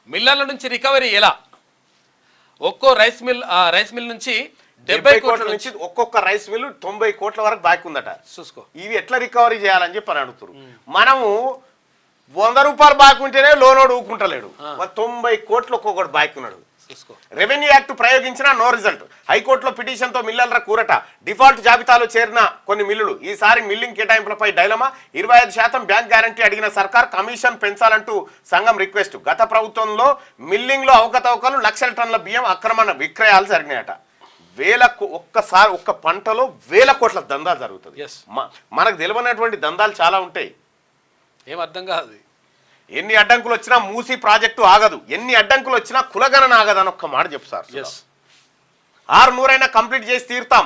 మిల్లర్ల నుంచి రికవరీ ఎలా? ఒక్కో రైస్ మిల్ నుంచి 70 కోట్ల నుంచి ఒక్కొక్క రైస్ మిల్ 90 కోట్ల వరకు బాకీ ఉందట. చూసుకో, ఇవి ఎట్లా రికవరీ చేయాలని చెప్పి అని అడుగుతారు. మనము 100 రూపాయలు బాకీ ఉంటేనే లోనోడు ఊకుంటలేడు. 90 కోట్లు ఒక్కొక్కటి బాకీ ఉన్నాడు. రెవెన్యూ యాక్ట్ ప్రయోగించిన నో రిజల్ట్. హైకోర్టులో పిటిషన్తో మిల్లర్ల కూరట. డిఫాల్ట్ జాబితాలో చేరిన కొన్ని మిల్లులు. ఈసారి మిల్లింగ్ కేటాయింపులపై డైలమా. 25% బ్యాంక్ గ్యారంటీ అడిగిన సర్కార్ కమిషన్ పెంచాలంటూ సంఘం రిక్వెస్ట్. గత ప్రభుత్వంలో మిల్లింగ్లో అవకతవకలు, లక్షల టన్నుల బియ్యం అక్రమ విక్రయాలు జరిగినాయట. ఒక్క పంటలో 1000 కోట్ల దందాలు జరుగుతుంది. మనకు తెలియనటువంటి దందాలు చాలా ఉంటాయి, ఏం అర్థం కాదు. ఎన్ని అడ్డంకులు వచ్చినా మూసీ ప్రాజెక్టు ఆగదు, ఎన్ని అడ్డంకులు వచ్చినా కులగణన ఆగదు అని ఒక్క మాట చెప్తారు. 600 కంప్లీట్ చేసి తీరుతాం.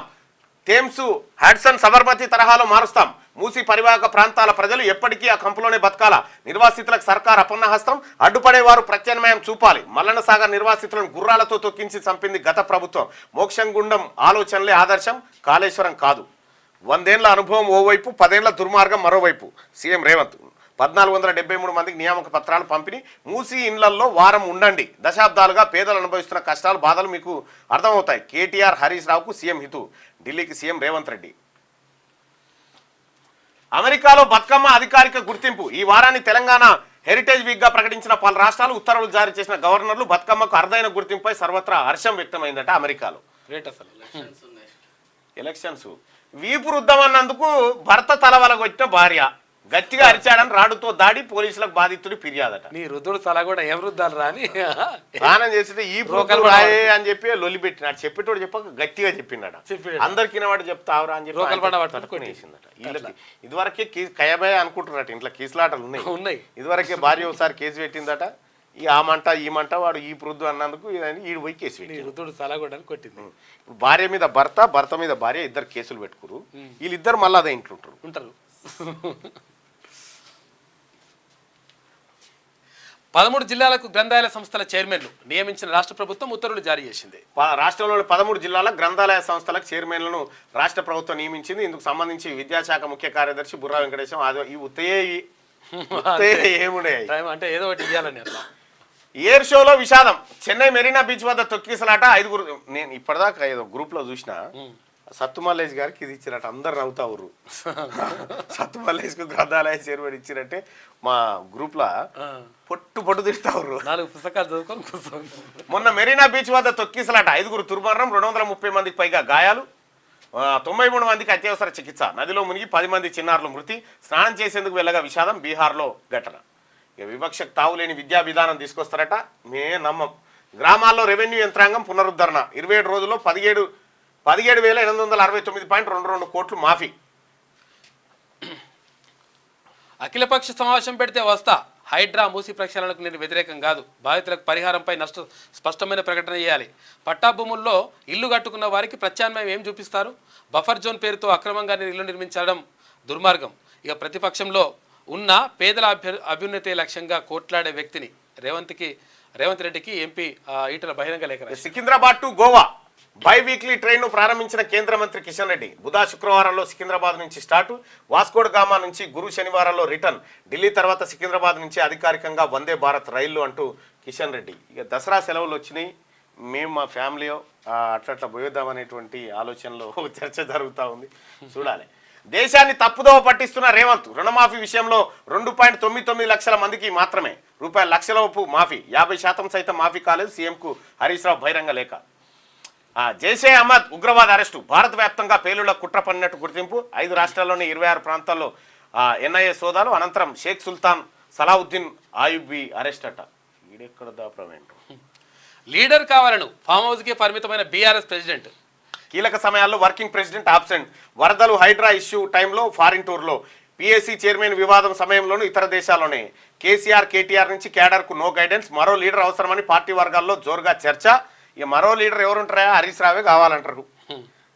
థేమ్స్, హ్యాడ్సన్, సబర్మతి తరహాలో మారుస్తాం. మూసీ పరివాహక ప్రాంతాల ప్రజలు ఎప్పటికీ ఆ కంపులోనే బతకాల. నిర్వాసితులకు సర్కార్ అపన్నహస్తం. అడ్డుపడేవారు ప్రత్యామ్నాయం చూపాలి. మల్లన్న సాగర్ నిర్వాసితులను గుర్రాలతో తొక్కించి చంపింది గత ప్రభుత్వం. మోక్షం గుండం ఆలోచనలే ఆదర్శం, కాళేశ్వరం కాదు. 100 ఏళ్ల అనుభవం ఓవైపు, 10 ఏళ్ల దుర్మార్గం మరోవైపు. సీఎం రేవంత్ 1473 మందికి నియామక పత్రాలు పంపిణీ. మూసీ ఇండ్లల్లో వారం ఉండండి. దశాబ్దాలుగా పేదలు అనుభవిస్తున్న కష్టాలు, బాధలు మీకు అర్థమవుతాయి. కేటీఆర్, హరీష్ రావుకు సీఎం హితు. ఢిల్లీకి సీఎం రేవంత్ రెడ్డి. అమెరికాలో బతుకమ్మ అధికారిక గుర్తింపు. ఈ వారాన్ని తెలంగాణ హెరిటేజ్ వీక్ గా ప్రకటించిన పలు రాష్ట్రాలు, ఉత్తర్వులు జారీ చేసిన గవర్నర్లు. బతుకమ్మకు అరుదైన గుర్తింపుపై సర్వత్రా హర్షం వ్యక్తమైందట అమెరికాలో. ఎలక్షన్స్ వీపు రుద్దమన్నందుకు భర్త తలవలగొచ్చిన భార్య గట్టిగా అరిచాడని రాడుతో దాడి. పోలీసులకు బాధితుడు ఫిర్యాదట. నీ రుద్దుడు తల కూడా ఏం రుద్దాలు రాని స్నానం చేస్తే ఈ బ్రోకల్ రాయే అని చెప్పి లొల్లి పెట్టినాడు. చెప్పేటోడు చెప్పక గట్టిగా చెప్పిండట. అందరికి వాడు చెప్తావురా అని చెప్పి వేసిందట. వీళ్ళకి ఇదివరకే కయబాయ అనుకుంటున్నట్టు ఇంట్లో కేసులాటలు ఉన్నాయి. ఇదివరకే భార్య ఒకసారి కేసు పెట్టిందట. ఆ మంట ఈ మంట వాడు ఈ వృద్ధు అన్నందుకు ఈడు పోయి కేసు పెట్టి రుద్దుడు తల కూడా కొట్టింది. ఇప్పుడు భార్య మీద భర్త, భర్త మీద భార్య ఇద్దరు కేసులు పెట్టుకురు. వీళ్ళిద్దరు మళ్ళీ అదే ఇంట్లుంటారు. 13 జిల్లాలకు గ్రంథాలయ సంస్థల చైర్మన్లు నియమించిన రాష్ట్ర ప్రభుత్వం ఉత్తర్వులు జారీ చేసింది. రాష్ట్రంలోని 13 జిల్లాల గ్రంథాలయ సంస్థలకు చైర్మన్లను రాష్ట్ర ప్రభుత్వం నియమించింది. ఇందుకు సంబంధించి విద్యాశాఖ ముఖ్య కార్యదర్శి బుర్రా వెంకటేశం ఈ ఏముడే అంటే ఏదో ఒకటి ఇవ్వాలని అట్లా. ఎయిర్ షోలో విషాదం. చెన్నై మెరీనా బీచ్ వద్ద తొక్కిసలాట 5. నేను ఇప్పటిదాకా ఏదో గ్రూప్ లో చూసిన సత్తు మల్లేష్ గారికి ఇది ఇచ్చినట్టు అందరు నవ్వుతారు. సత్తు మల్లేష్ కు గ్రంథాలయ చైర్మన్ ఇచ్చినట్టే మా గ్రూప్ లా పొట్టు తిడతారు. 4 పుస్తకాలు చదువుకొని కూర్చోండి. మొన్న మెరీనా బీచ్ వద్ద తొక్కిసలాట 5 దుర్మరణం, 230 మందికి పైగా గాయాలు, 93 మందికి అత్యవసర చికిత్స. నదిలో మునిగి 10 మంది చిన్నారులు మృతి. స్నానం చేసేందుకు వెళ్ళగా విషాదం. బీహార్లో ఘటన. ఇక వివక్షకు తావులేని విద్యా విధానం తీసుకొస్తారట. నమ్మం. గ్రామాల్లో రెవెన్యూ యంత్రాంగం పునరుద్ధరణ. 27 రోజుల్లో 17,869.22 కోట్లు మాఫీ. అఖిలపక్ష సమావేశం పెడితే వస్తా. హైడ్రా మూసి ప్రక్షాళనకు నేను వ్యతిరేకం కాదు. బాధితులకు పరిహారంపై స్పష్టమైన ప్రకటన చేయాలి. పట్టా భూముల్లో ఇల్లు కట్టుకున్న వారికి ప్రత్యామ్నాయం ఏం చూపిస్తారు? బఫర్ జోన్ పేరుతో అక్రమంగా ఇల్లు నిర్మించడం దుర్మార్గం. ఇక ప్రతిపక్షంలో ఉన్న పేదల అభ్యున్నతి లక్ష్యంగా కోట్లాడే వ్యక్తిని రేవంత్ రెడ్డికి ఎంపీ ఈటల బహిరంగ లేఖ. Secunderabad to Goa biweekly ట్రైన్ను ప్రారంభించిన కేంద్ర మంత్రి కిషన్ రెడ్డి. బుధ శుక్రవారంలో సికింద్రాబాద్ నుంచి స్టార్టు. వాస్కోడ్ గామా నుంచి గురు శనివారాల్లో రిటర్న్. ఢిల్లీ తర్వాత సికింద్రాబాద్ నుంచి అధికారికంగా వందే భారత్ రైళ్లు అంటూ కిషన్ రెడ్డి. ఇక దసరా సెలవులు వచ్చినాయి. మేము మా ఫ్యామిలీ అట్లా పోయేద్దామనేటువంటి ఆలోచనలో చర్చ జరుగుతూ ఉంది. చూడాలి. దేశాన్ని తప్పుదోవ పట్టిస్తున్న రేవంత్. రుణమాఫీ విషయంలో 2.99 లక్షల మందికి మాత్రమే ₹1,00,000 మాఫీ. 50% సైతం మాఫీ కాలేదు. సీఎంకు హరీష్ రావు బహిరంగ లేఖ. జైషే అహ్మద్ ఉగ్రవాద అరెస్టు. భారత వ్యాప్తంగా పేలుళ్ల కుట్ర పన్నినట్టు గుర్తింపు. 5 రాష్ట్రాల్లోని 26 ప్రాంతాల్లో ఎన్ఐఏ సోదాలు. అనంతరం షేక్ సుల్తాన్ సలావుద్దీన్ ఆయుబ్బి అరెస్ట్ అట. ఈడెక్కడ దాప్రమేంటు. లీడర్ కావాలను ఫామ్ హౌస్కే పరిమితమైన బీఆర్ఎస్ ప్రెసిడెంట్. కీలక సమయాల్లో వర్కింగ్ ప్రెసిడెంట్ ఆబ్సెంట్. వరదలు, హైడ్రా ఇష్యూ టైంలో ఫారిన్ టూర్లో. పిఎస్సీ చైర్మన్ వివాదం సమయంలోనూ ఇతర దేశాల్లోనే. కేసీఆర్, కేటీఆర్ నుంచి కేడర్కు నో గైడెన్స్. మరో లీడర్ అవసరమని పార్టీ వర్గాల్లో జోరుగా చర్చ. ఇక మరో లీడర్ ఎవరుంటారా? హరీష్ రావే కావాలంటారు.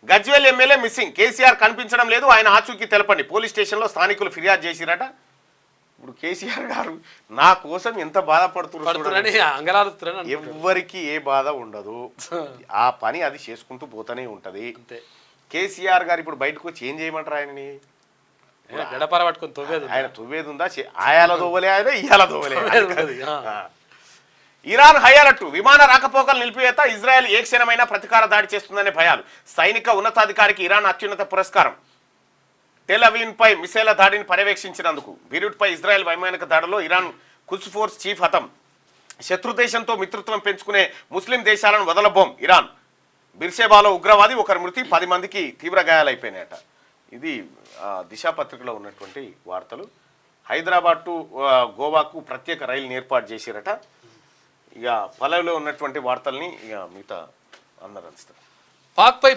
Gajwel MLA missing. కేసీఆర్ కనిపించడం లేదు. ఆయన ఆచూకీ తెలపండి. పోలీస్ స్టేషన్లో స్థానికులు ఫిర్యాదు చేసిరట. ఇప్పుడు కేసీఆర్ గారు నా కోసం ఎంత బాధపడుతున్నారు. ఎవ్వరికి ఏ బాధ ఉండదు. ఆ పని అది చేసుకుంటూ పోతూనే ఉంటది. కేసీఆర్ గారు ఇప్పుడు బయటకు వచ్చి ఏం చేయమంటారు? ఆయనని గడపర పట్టుకొని తవ్వేది. ఆయన తవ్వేది ఉందా? ఆయాల దోవలే, ఆయన ఇయాల దోవలే. Iran high alert. విమాన రాకపోకలు నిలిపివేత. ఇజ్రాయెల్ ఏ క్షణమైనా ప్రతీకార దాడి చేస్తుందనే భయాలు. సైనిక ఉన్నతాధికారికి ఇరాన్ అత్యున్నత పురస్కారం. టెల్ అవీవ్పై మిసైల దాడిని పర్యవేక్షించినందుకు. బీరూట్పై ఇజ్రాయెల్ వైమానిక దాడిలో ఇరాన్ కుడ్స్ ఫోర్స్ చీఫ్ హతం. శత్రుదేశంతో మిత్రత్వం పెంచుకునే ముస్లిం దేశాలను వదలబోం ఇరాన్. బిర్షేబాలో ఉగ్రవాది, 1 మృతి, 10 మందికి తీవ్ర గాయాలైపోయినాయట. ఇది దిశ పత్రికలో ఉన్నటువంటి వార్తలు. హైదరాబాద్ టు గోవాకు ప్రత్యేక రైలుని ఏర్పాటు చేసిరట. ఇక పల్లవిలో ఉన్నటువంటి వార్తల్ని ఇక మిగతా అందరూ అందిస్తారు. పాక్పై